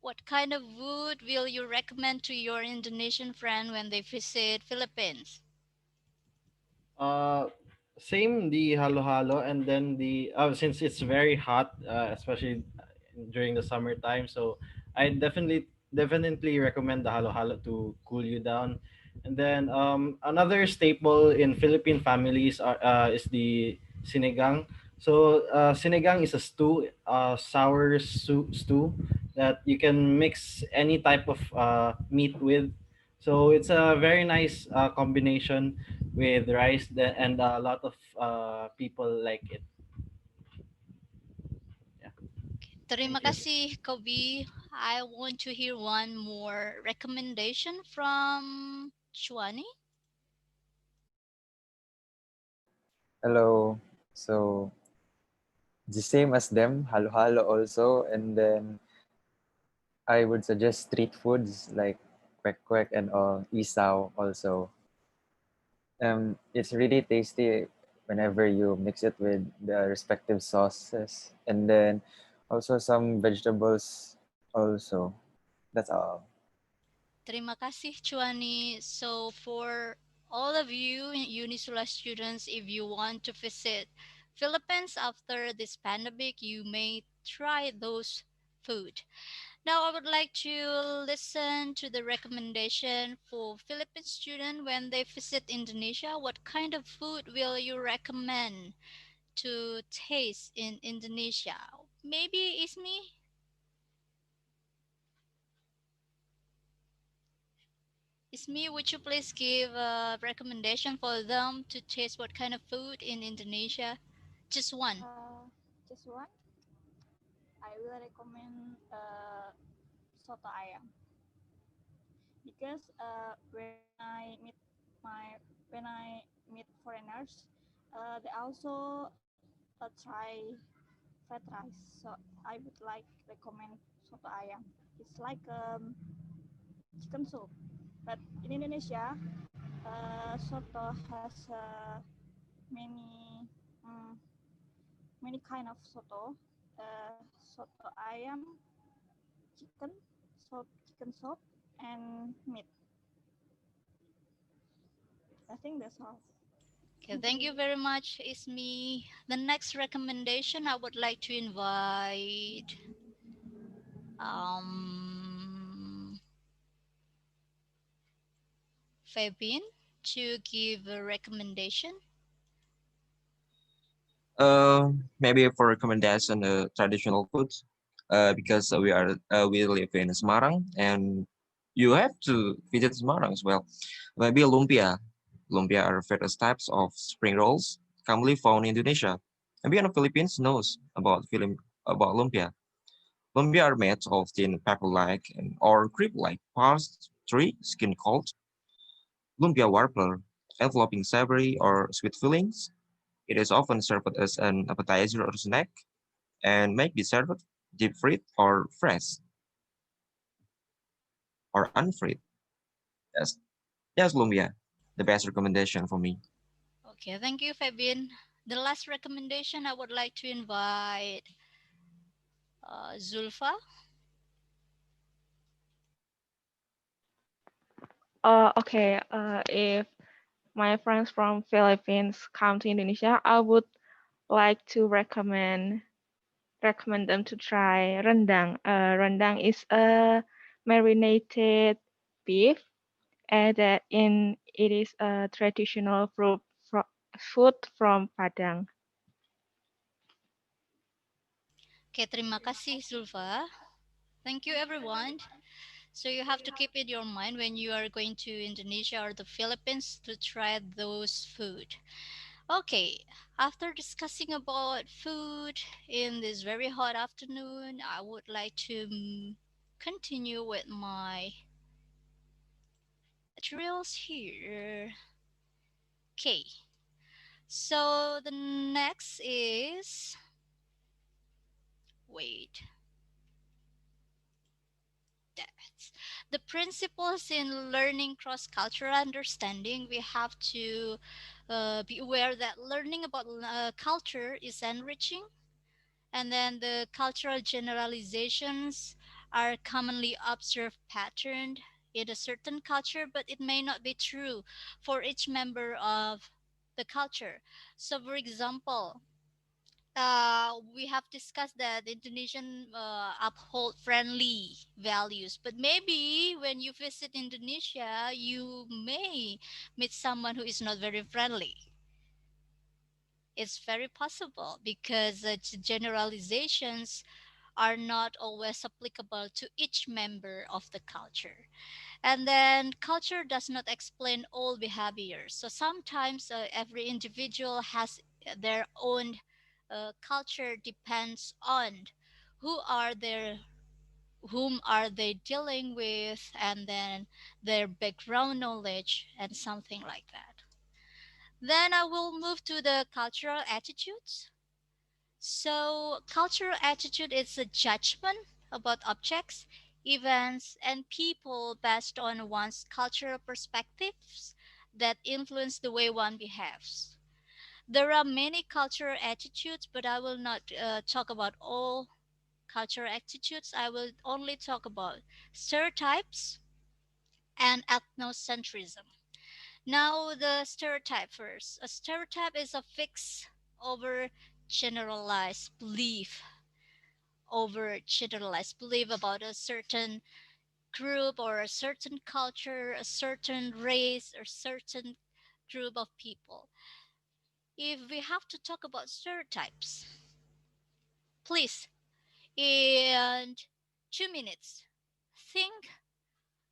What kind of food will you recommend to your Indonesian friend when they visit Philippines? Uh, Same the halo halo, and then the since it's very hot, especially during the summertime, so I definitely recommend the halo halo to cool you down. And then another staple in Philippine families is the sinigang. So sinigang is a stew that you can mix any type of meat with. So it's a very nice combination with rice, and a lot of people like it. Yeah, Terima thank you. kasih, Kobe. I want to hear one more recommendation from Chuani. Hello. So the same as them, halo halo also, and then I would suggest street foods like kwek kwek and isaw also. It's really tasty whenever you mix it with the respective sauces, and then also some vegetables also. That's all. Terima kasih, Chuani. So, for all of you Unisula students, if you want to visit Philippines after this pandemic, you may try those food. Now, I would like to listen to the recommendation for Philippine student when they visit Indonesia. What kind of food will you recommend to taste in Indonesia? Maybe Ismi? Ismi, would you please give a recommendation for them to taste what kind of food in Indonesia? Just one. Just one, I will recommend soto ayam because my when I meet foreigners, they also try fried rice. So I would like recommend soto ayam. It's like chicken soup, but in Indonesia, soto has many um, many kind of soto. Soto ayam, chicken, chicken soup, and meat. I think that's all. Okay, thank you very much, Ismi. The next recommendation I would like to invite um, Fabian to give a recommendation. Maybe for recommendation, traditional foods, because we live in Semarang and you have to visit Semarang as well. Maybe lumpia. Lumpia are various types of spring rolls commonly found in Indonesia. Maybe in the Philippines knows about lumpia. Lumpia are made of thin paper-like or crepe-like pastry skin called lumpia warper, enveloping savory or sweet fillings. It is often served as an appetizer or snack and may be served deep fried or fresh or unfried. Yes, yes, lumpia, the best recommendation for me. Okay, thank you, Fabian. The last recommendation I would like to invite Zulfa. Okay. If my friends from Philippines come to Indonesia, I would like to recommend them to try rendang. Rendang is a marinated beef, and that in it is a traditional food from Padang. Okay, terima kasih, Zulfa. Thank you, everyone. So you have to keep in your mind when you are going to Indonesia or the Philippines to try those food. Okay, after discussing about food in this very hot afternoon, I would like to continue with my materials here. Okay, so the next is wait. That's the principles in learning cross-cultural understanding. We have to be aware that learning about culture is enriching, and then the cultural generalizations are commonly observed patterned in a certain culture, but it may not be true for each member of the culture. So, for example, we have discussed that Indonesian uphold friendly values, but maybe when you visit Indonesia, you may meet someone who is not very friendly. It's very possible because generalizations are not always applicable to each member of the culture. And then culture does not explain all behaviors. So sometimes every individual has their own culture depends on who are their whom are they dealing with and then their background knowledge and something like that. Then I will move to the cultural attitudes. So, cultural attitude is a judgment about objects, events, and people based on one's cultural perspectives that influence the way one behaves. There are many cultural attitudes, but I will not talk about all cultural attitudes. I will only talk about stereotypes and ethnocentrism. Now, the stereotype first. A stereotype is a fixed over generalized belief about a certain group or a certain culture, a certain race, or certain group of people. If we have to talk about stereotypes, please, in 2 minutes, think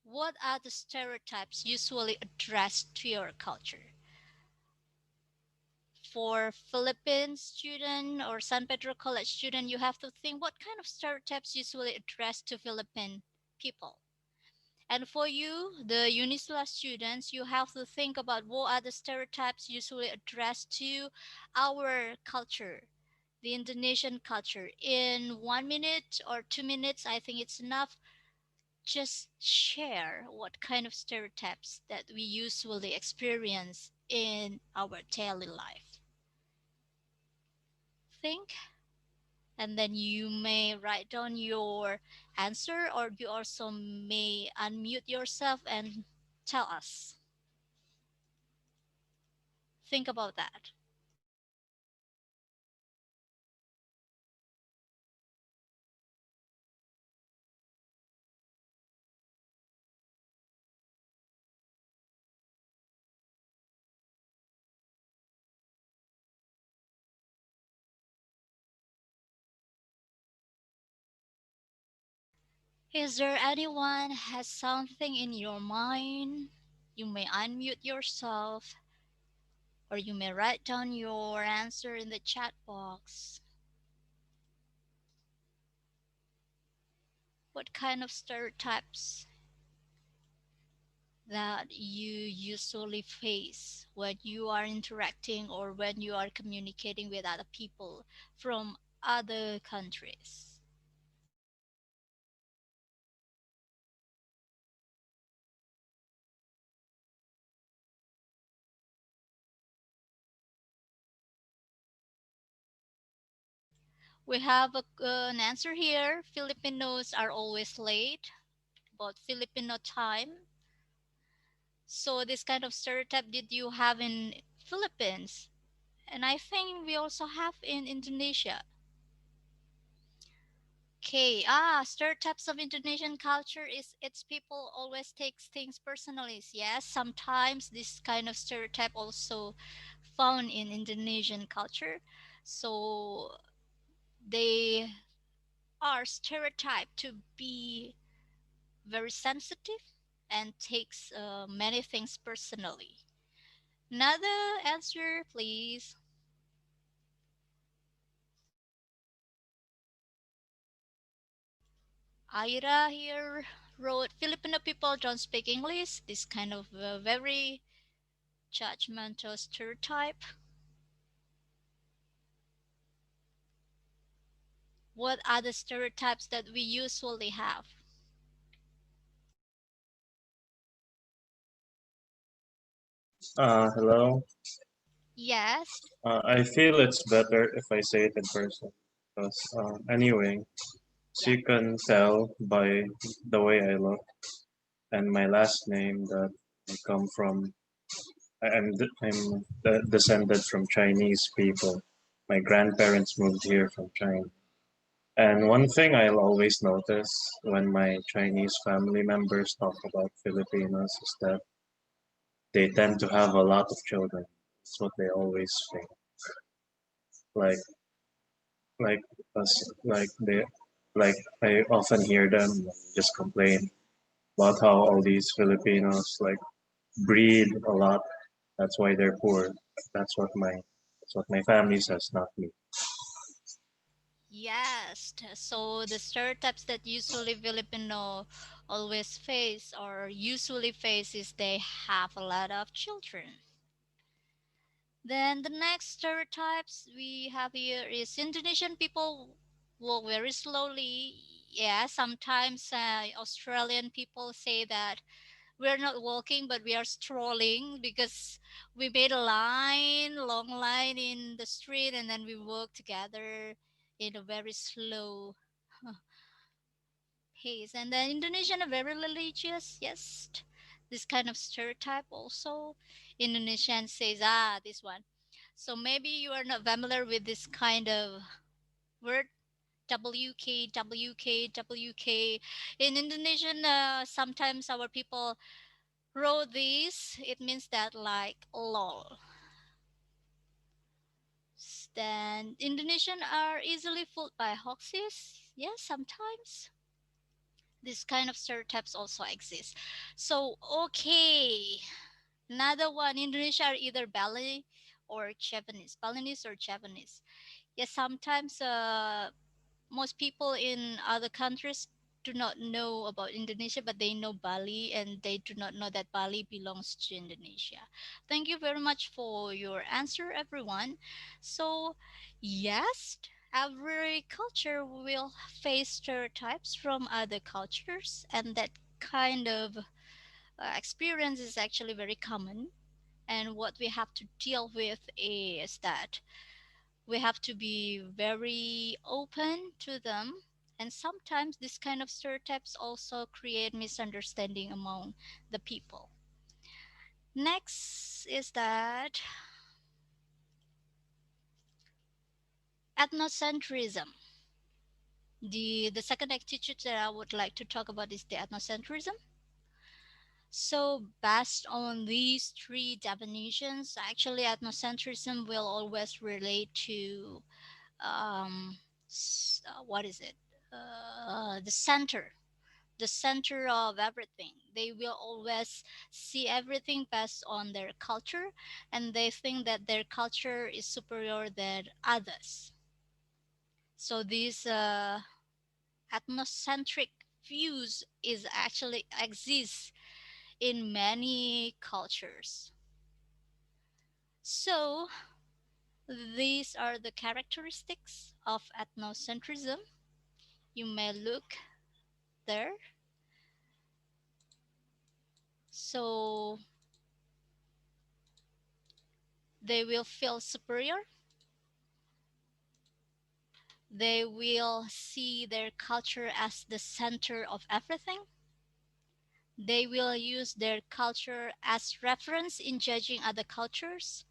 what are the stereotypes usually addressed to your culture? For Philippine student or San Pedro College student, you have to think what kind of stereotypes usually addressed to Philippine people. And for you, the Unisula students, you have to think about what are the stereotypes usually addressed to our culture, the Indonesian culture. In 1 minute or 2 minutes, I think it's enough. Just share what kind of stereotypes that we usually experience in our daily life. Think, and then you may write down your answer, or you also may unmute yourself and tell us. Think about that. Is there anyone has something in your mind? You may unmute yourself or you may write down your answer in the chat box. What kind of stereotypes that you usually face when you are interacting or when you are communicating with other people from other countries? We have an answer here. Filipinos are always late, about Filipino time. So this kind of stereotype did you have in Philippines? And I think we also have in Indonesia. Okay, stereotypes of Indonesian culture is its people always takes things personally. Yes, sometimes this kind of stereotype also found in Indonesian culture. So they are stereotyped to be very sensitive and takes many things personally. Another answer, please. Ira here wrote Filipino people don't speak English. This kind of very judgmental stereotype. What are the stereotypes that we usually have? Hello. Yes. I feel it's better if I say it in person. Because anyway, so Yeah. you can tell by the way I look and my last name that I come from. I'm descended from Chinese people. My grandparents moved here from China. And one thing I'll always notice when my Chinese family members talk about Filipinos is that they tend to have a lot of children. That's what they always say. Like like us like they like I often hear them just complain about how all these Filipinos like breed a lot. That's why they're poor. That's what my family says, not me. Yes. So the stereotypes that usually Filipino always face or usually face is they have a lot of children. Then the next stereotypes we have here is Indonesian people walk very slowly. Yeah, sometimes Australian people say that we're not walking but we are strolling because we made a line, long line in the street and then we walk together in a very slow pace. And then Indonesian are very religious, yes. This kind of stereotype also. Indonesian says, this one. So maybe you are not familiar with this kind of word, WK, WK, WK. In Indonesian, sometimes our people wrote this. It means that like lol. Then Indonesian are easily fooled by hoaxes. Yes, sometimes this kind of stereotypes also exist. So okay, another one. Indonesia are either Bali or Japanese, Balinese or Japanese. Yes, sometimes most people in other countries do not know about Indonesia, but they know Bali and they do not know that Bali belongs to Indonesia. Thank you very much for your answer, everyone. So, yes, every culture will face stereotypes from other cultures, and that kind of experience is actually very common. And what we have to deal with is that we have to be very open to them, and sometimes this kind of stereotypes also create misunderstanding among the people. Next is that Ethnocentrism. The second attitude that I would like to talk about is the ethnocentrism. So, based on these three definitions, actually, ethnocentrism will always relate to what is it? The center of everything. They will always see everything based on their culture, and they think that their culture is superior than others. So, these ethnocentric views is actually exists in many cultures. So, these are the characteristics of ethnocentrism. You may look there. So, they will feel superior. They will see their culture as the center of everything. They will use their culture as reference in judging other cultures.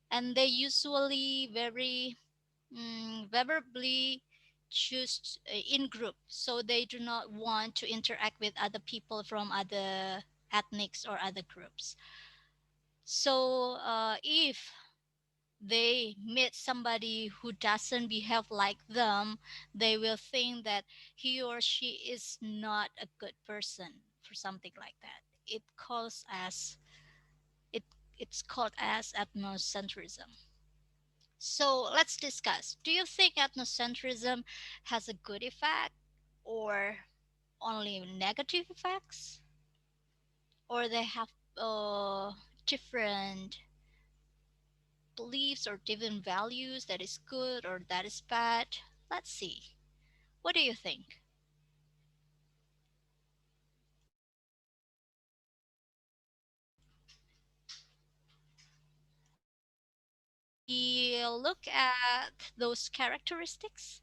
And they usually very verbally choose in group, so they do not want to interact with other people from other ethnics or other groups. So if they meet somebody who doesn't behave like them, they will think that he or she is not a good person for something like that. It it's called as ethnocentrism. So let's discuss. Do you think ethnocentrism has a good effect or only negative effects? Or they have different beliefs or different values that is good or that is bad? Let's see. What do you think? We look at those characteristics,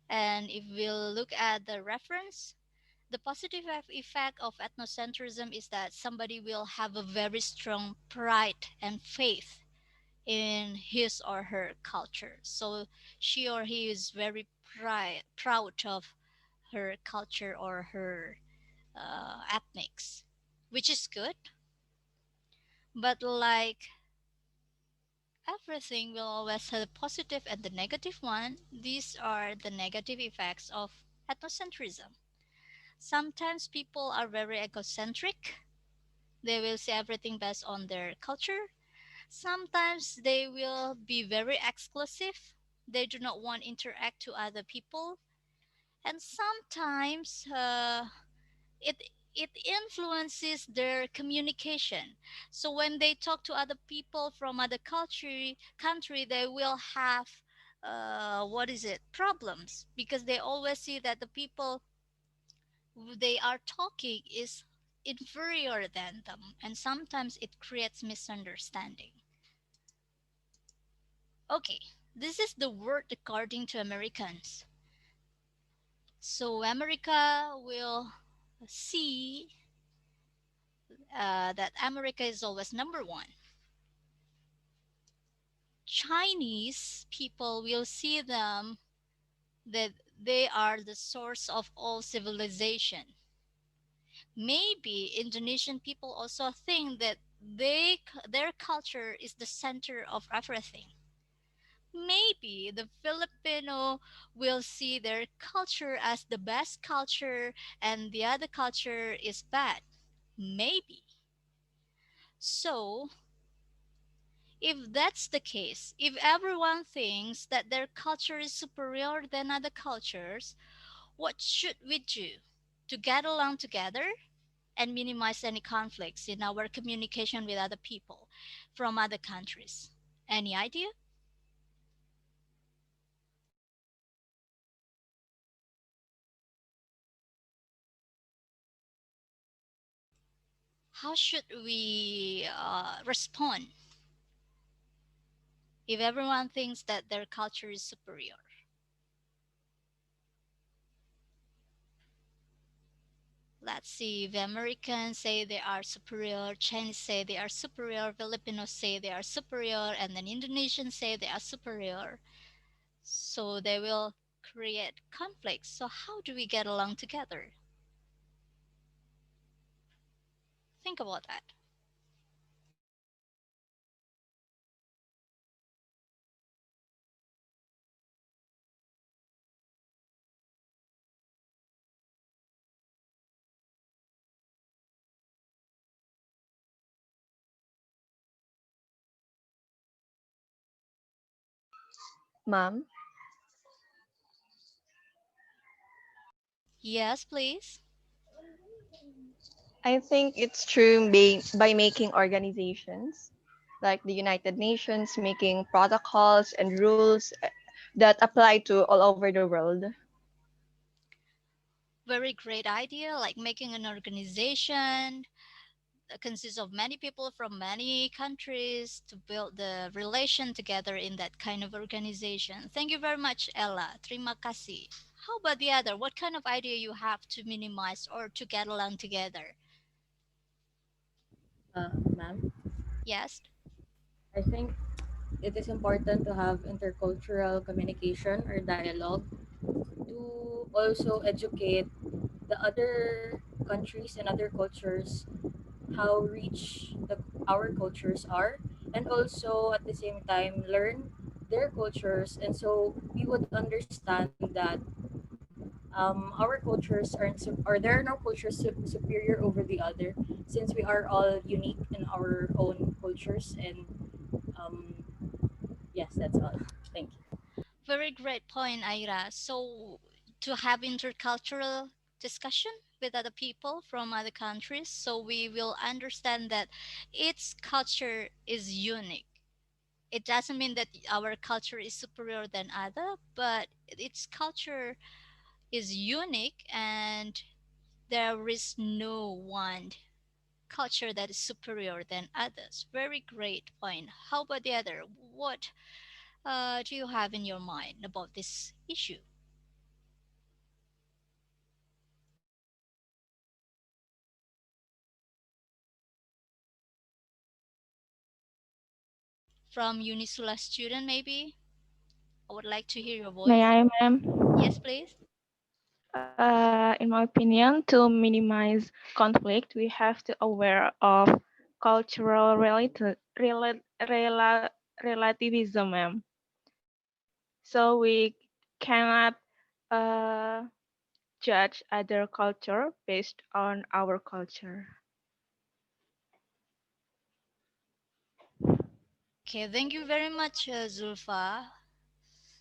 and if we look at the reference, the positive effect of ethnocentrism is that somebody will have a very strong pride and faith in his or her culture. So she or he is very proud of her culture or her ethnics, which is good. But like everything will always have a positive and the negative one. These are the negative effects of ethnocentrism. Sometimes people are very egocentric. They will see everything based on their culture. Sometimes they will be very exclusive. They do not want to interact to other people. And sometimes it it influences their communication. So when they talk to other people from other country, they will have what is it problems, because they always see that the people who they are talking is inferior than them, and sometimes it creates misunderstanding. Okay, this is the word according to Americans. So America will see that America is always number one. Chinese people will see them that they are the source of all civilization. Maybe Indonesian people also think that their culture is the center of everything. Maybe the Filipino will see their culture as the best culture and the other culture is bad. Maybe. So, if that's the case, if everyone thinks that their culture is superior than other cultures, what should we do to get along together and minimize any conflicts in our communication with other people from other countries? Any idea? How should we respond if everyone thinks that their culture is superior? Let's see, if Americans say they are superior, Chinese say they are superior, Filipinos say they are superior, and then Indonesians say they are superior. So they will create conflicts. So how do we get along together? Think about that. Ma'am, Yes, please. I think it's true by making organizations like the United Nations making protocols and rules that apply to all over the world. Very great idea, like making an organization that consists of many people from many countries to build the relation together in that kind of organization. Thank you very much, Ella. Terima kasih. How about the other? What kind of idea you have to minimize or to get along together? Ma'am, Yes. I think it is important to have intercultural communication or dialogue to also educate the other countries and other cultures how rich our cultures are, and also at the same time learn their cultures, and so we would understand that our cultures or there are no cultures superior over the other, since we are all unique in our own cultures. And um, yes, that's all. Thank you. Very great point, Aira. So, to have intercultural discussion with other people from other countries, so we will understand that its culture is unique. It doesn't mean that our culture is superior than other, but its culture is unique, and there is no one culture that is superior than others. Very great point. How about the other? What do you have in your mind about this issue? From Unisula student, maybe? I would like to hear your May voice. I, ma'am? Yes, please. In my opinion, to minimize conflict, we have to aware of cultural relativism, ma'am. So we cannot uh, judge other culture based on our culture. Okay, thank you very much, Zulfa.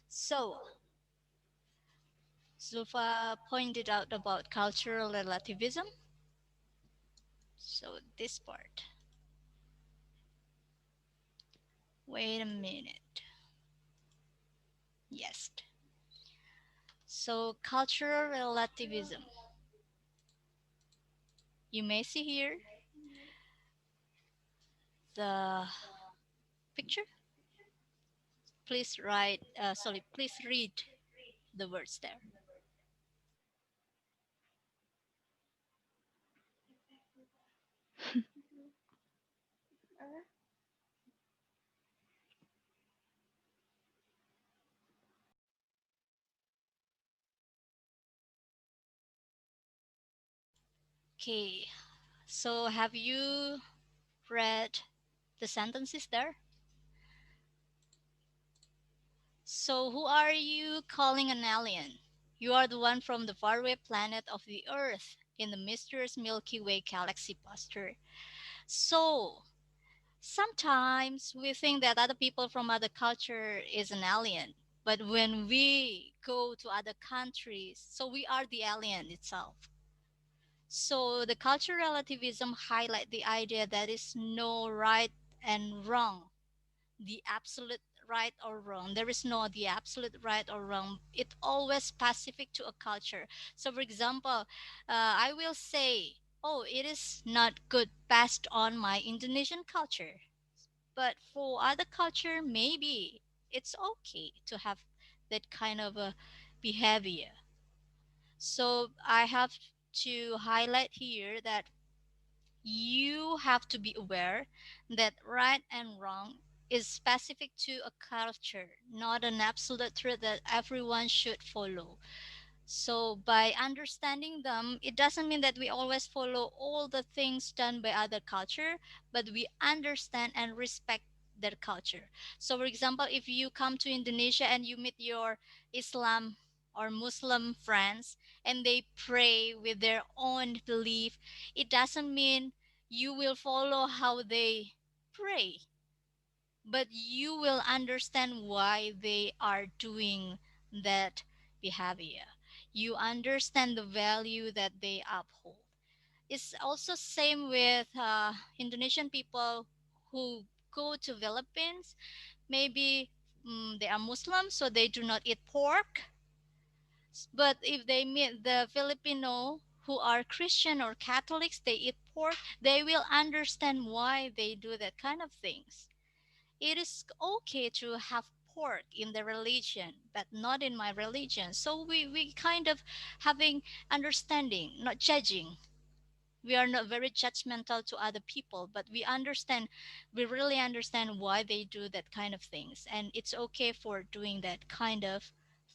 So, Zulfa pointed out about cultural relativism. So, this part. Wait a minute. Yes. So, cultural relativism. You may see here the picture. Please please read the words there. Okay, so have you read the sentences there? So, who are you calling an alien? You are the one from the faraway planet of the Earth in the mysterious Milky Way galaxy cluster. So, sometimes we think that other people from other culture is an alien, but when we go to other countries, so we are the alien itself. So the cultural relativism highlight the idea that is no right and wrong, the absolute right or wrong. There is no the absolute right or wrong. It always specific to a culture. So for example, I will say, oh, it is not good based on my Indonesian culture, but for other culture, maybe it's okay to have that kind of a behavior. So I have to highlight here that you have to be aware that right and wrong is specific to a culture, not an absolute truth that everyone should follow. So by understanding them, it doesn't mean that we always follow all the things done by other culture, but we understand and respect their culture. So for example, if you come to Indonesia and you meet your Islam or Muslim friends and they pray with their own belief, it doesn't mean you will follow how they pray, but you will understand why they are doing that behavior. You understand the value that they uphold. It's also same with Indonesian people who go to Philippines. Maybe they are Muslim, so they do not eat pork. But if they meet the Filipino who are Christian or Catholics, they eat pork. They will understand why they do that kind of things. It is okay to have pork in the religion, but not in my religion. So we kind of having understanding, not judging. We are not very judgmental to other people, but we really understand why they do that kind of things. And it's okay for doing that kind of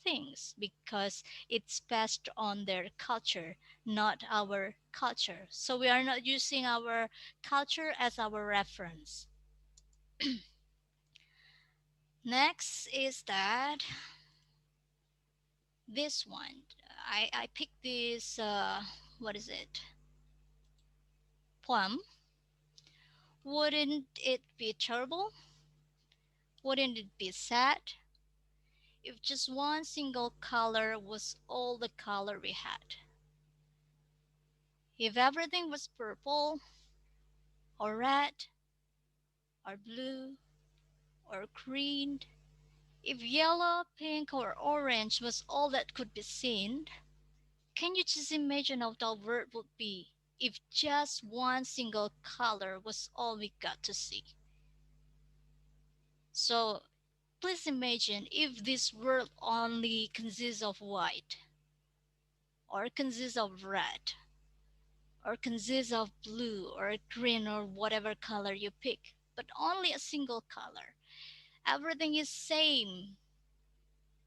things because it's based on their culture, not our culture. So we are not using our culture as our reference. Next is that this one. I picked this, what is it? Poem. Wouldn't it be terrible? Wouldn't it be sad if just one single color was all the color we had? If everything was purple or red or blue or green, if yellow, pink, or orange was all that could be seen, can you just imagine how the world would be if just one single color was all we got to see? So please imagine if this world only consists of white, or consists of red, or consists of blue or green or whatever color you pick, but only a single color. Everything is same.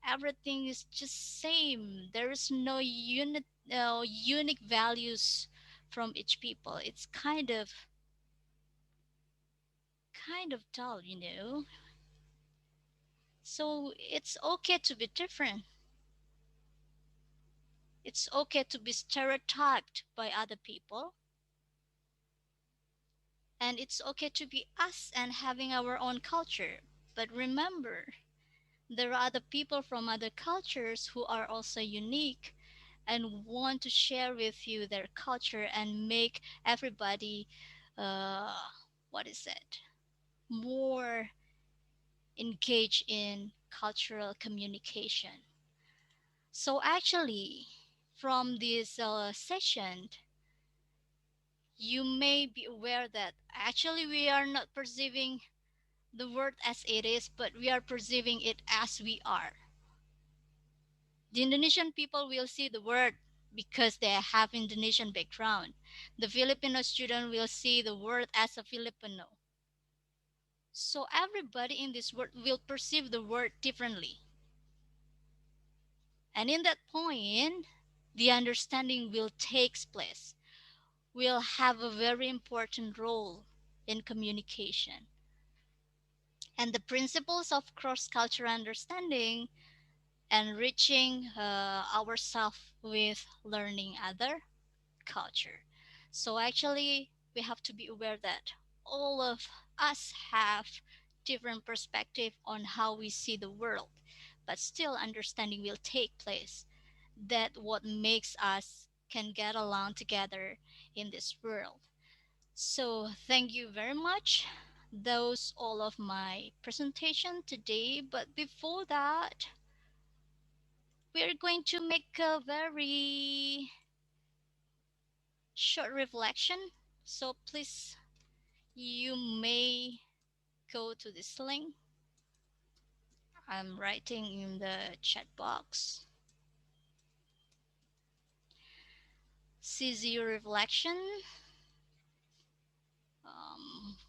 Everything is just same. There is no unique values from each people. It's kind of dull, you know. So it's okay to be different. It's okay to be stereotyped by other people. And it's okay to be us and having our own culture. But remember, there are other people from other cultures who are also unique and want to share with you their culture and make everybody, uh, what is it, more engaged in cultural communication. So actually, from this session, you may be aware that actually we are not perceiving the world as it is, but we are perceiving it as we are. The Indonesian people will see the world because they have Indonesian background. The Filipino student will see the world as a Filipino. So everybody in this world will perceive the world differently. And in that point, the understanding will take place, will have a very important role in communication. And the principles of cross-cultural understanding enriching ourselves with learning other culture. So actually, we have to be aware that all of us have different perspective on how we see the world, but still understanding will take place. That what makes us can get along together in this world. So thank you very much. Those all of my presentation today. But before that, we're going to make a very short reflection. So please, you may go to this link. I'm writing in the chat box. CZU reflection.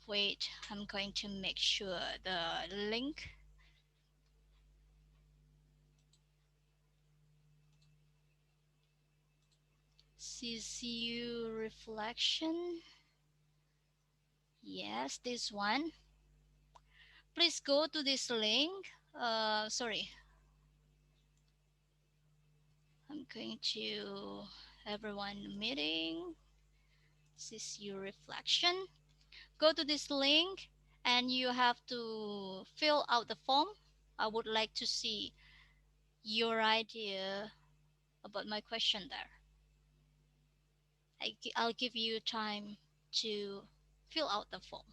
Wait, I'm going to make sure the link. CZU reflection. Yes, this one. Please go to this link. Sorry. I'm going to everyone meeting. CZU reflection. Go to this link and you have to fill out the form. I would like to see your idea about my question there. I'll give you time to fill out the form.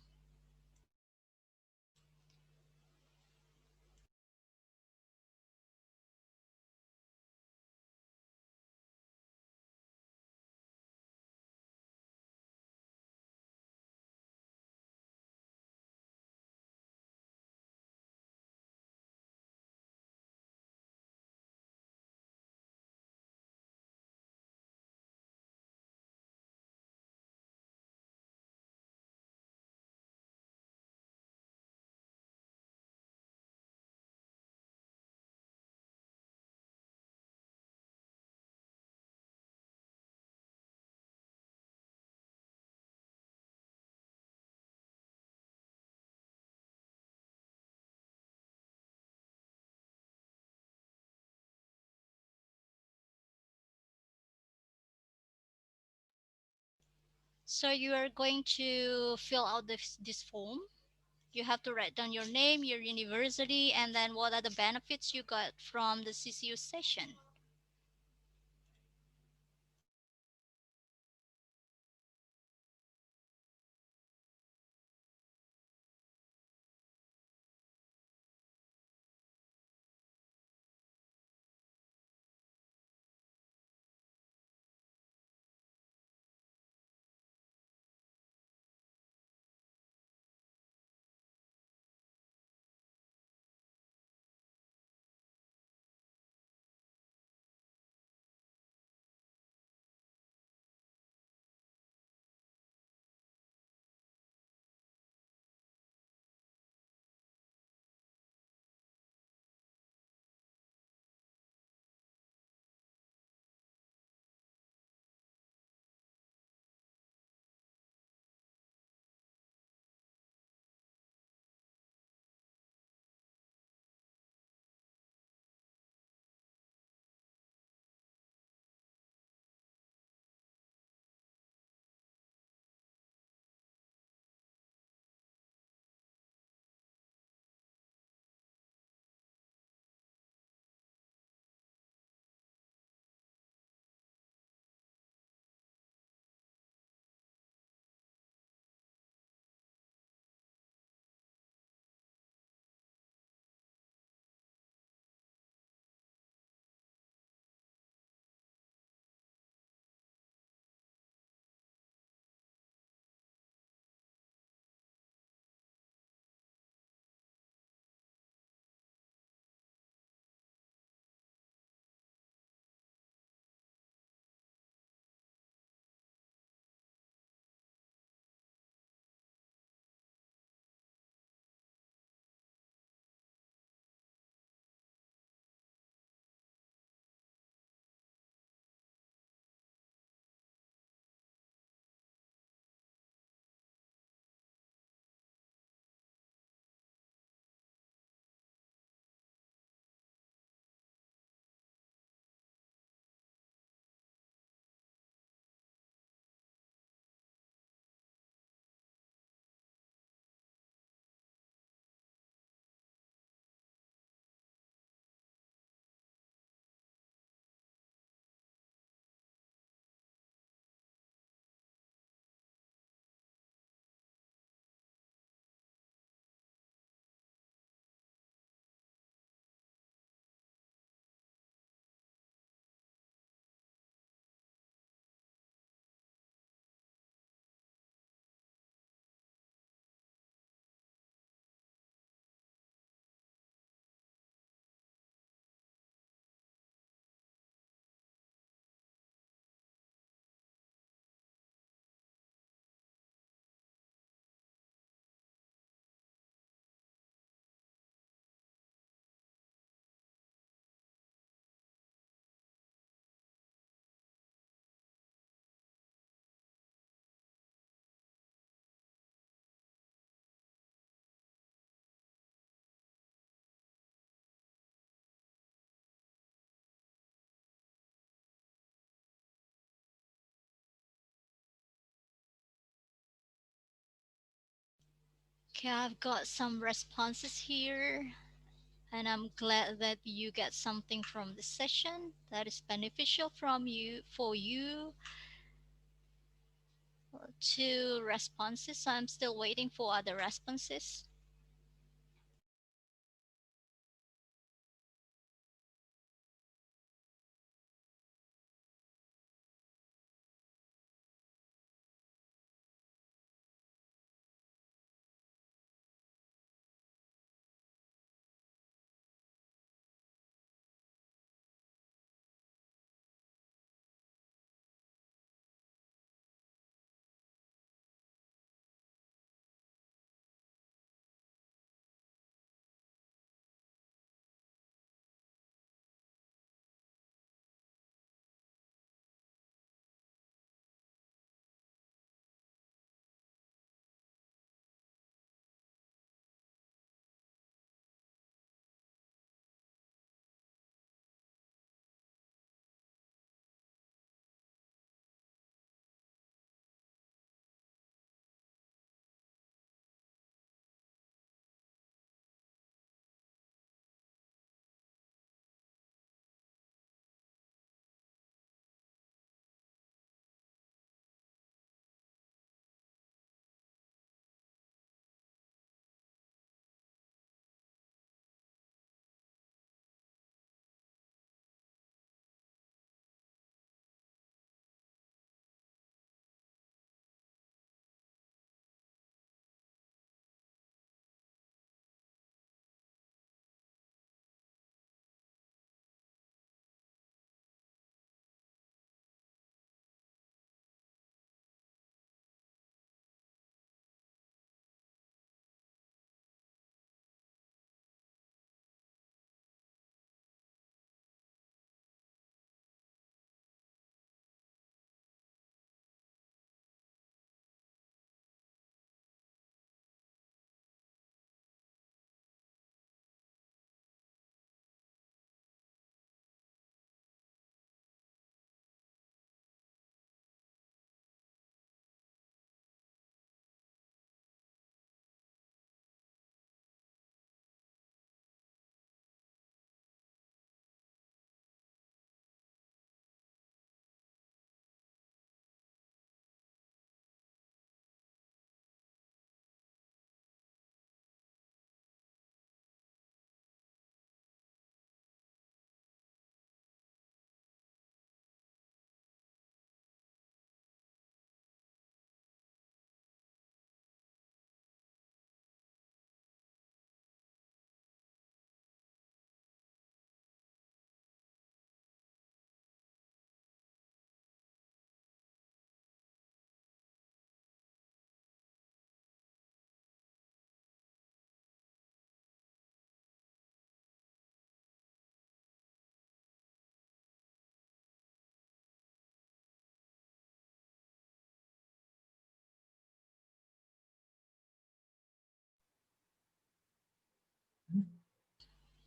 So you are going to fill out this form. You have to write down your name, your university, and then what are the benefits you got from the CCU session. Okay, I've got some responses here, and I'm glad that you get something from the session that is beneficial from you for you. Two responses. So I'm still waiting for other responses.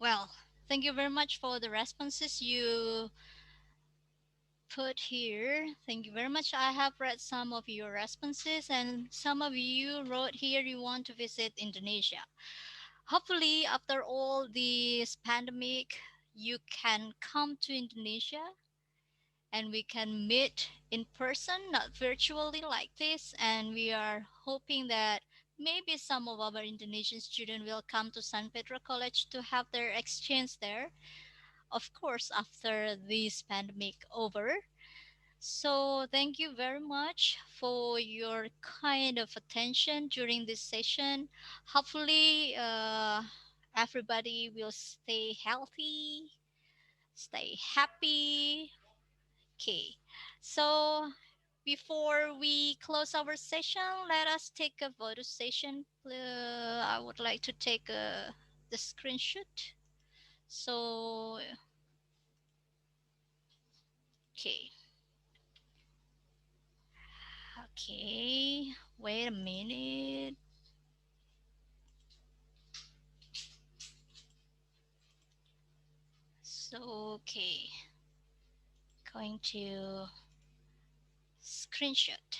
Well, thank you very much for the responses you put here. Thank you very much. I have read some of your responses, and some of you wrote here you want to visit Indonesia. Hopefully, after all this pandemic, you can come to Indonesia and we can meet in person, not virtually like this. And we are hoping that maybe some of our Indonesian students will come to San Pedro College to have their exchange there. Of course, after this pandemic over. So thank you very much for your kind of attention during this session. Hopefully, everybody will stay healthy, stay happy. Okay, so before we close our session, let us take a photo session. I would like to take the screenshot. So, okay, okay, wait a minute. So, okay, going to screenshot.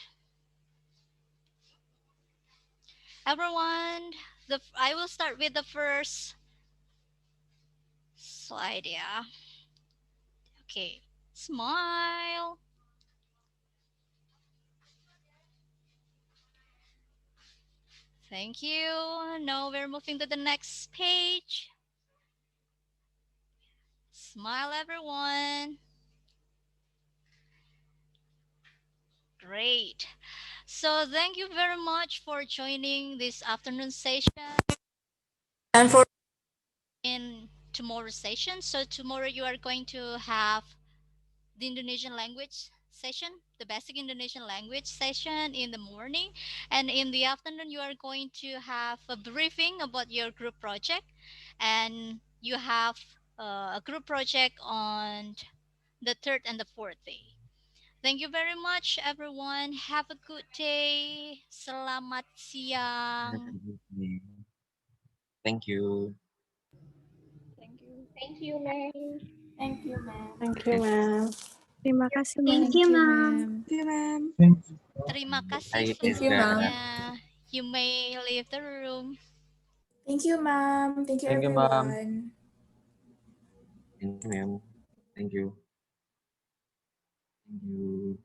Everyone, I will start with the first slide. Yeah. Okay. Smile. Thank you. Now we're moving to the next page. Smile, everyone. Great. So thank you very much for joining this afternoon session And for in tomorrow's session. So tomorrow you are going to have the Indonesian language session, the basic Indonesian language session in the morning, and in the afternoon you are going to have a briefing about your group project, and you have a group project on the third and the fourth day. Thank you very much, everyone. Have a good day. Selamat Have a siang. good day. Thank you. Thank you. Thank you, ma'am. Thank you, ma'am. Thank you, ma'am. Terima kasih, Thank Ma'am. you, Thank you, ma'am. ma'am. Thank you, ma'am. Terima kasih Bye, Thank you, Ezra. ma'am. semuanya. You may leave the room. thank you, ma'am. Thank you, Thank you, ma'am. everyone. Thank you, ma'am. Thank you. Thank you.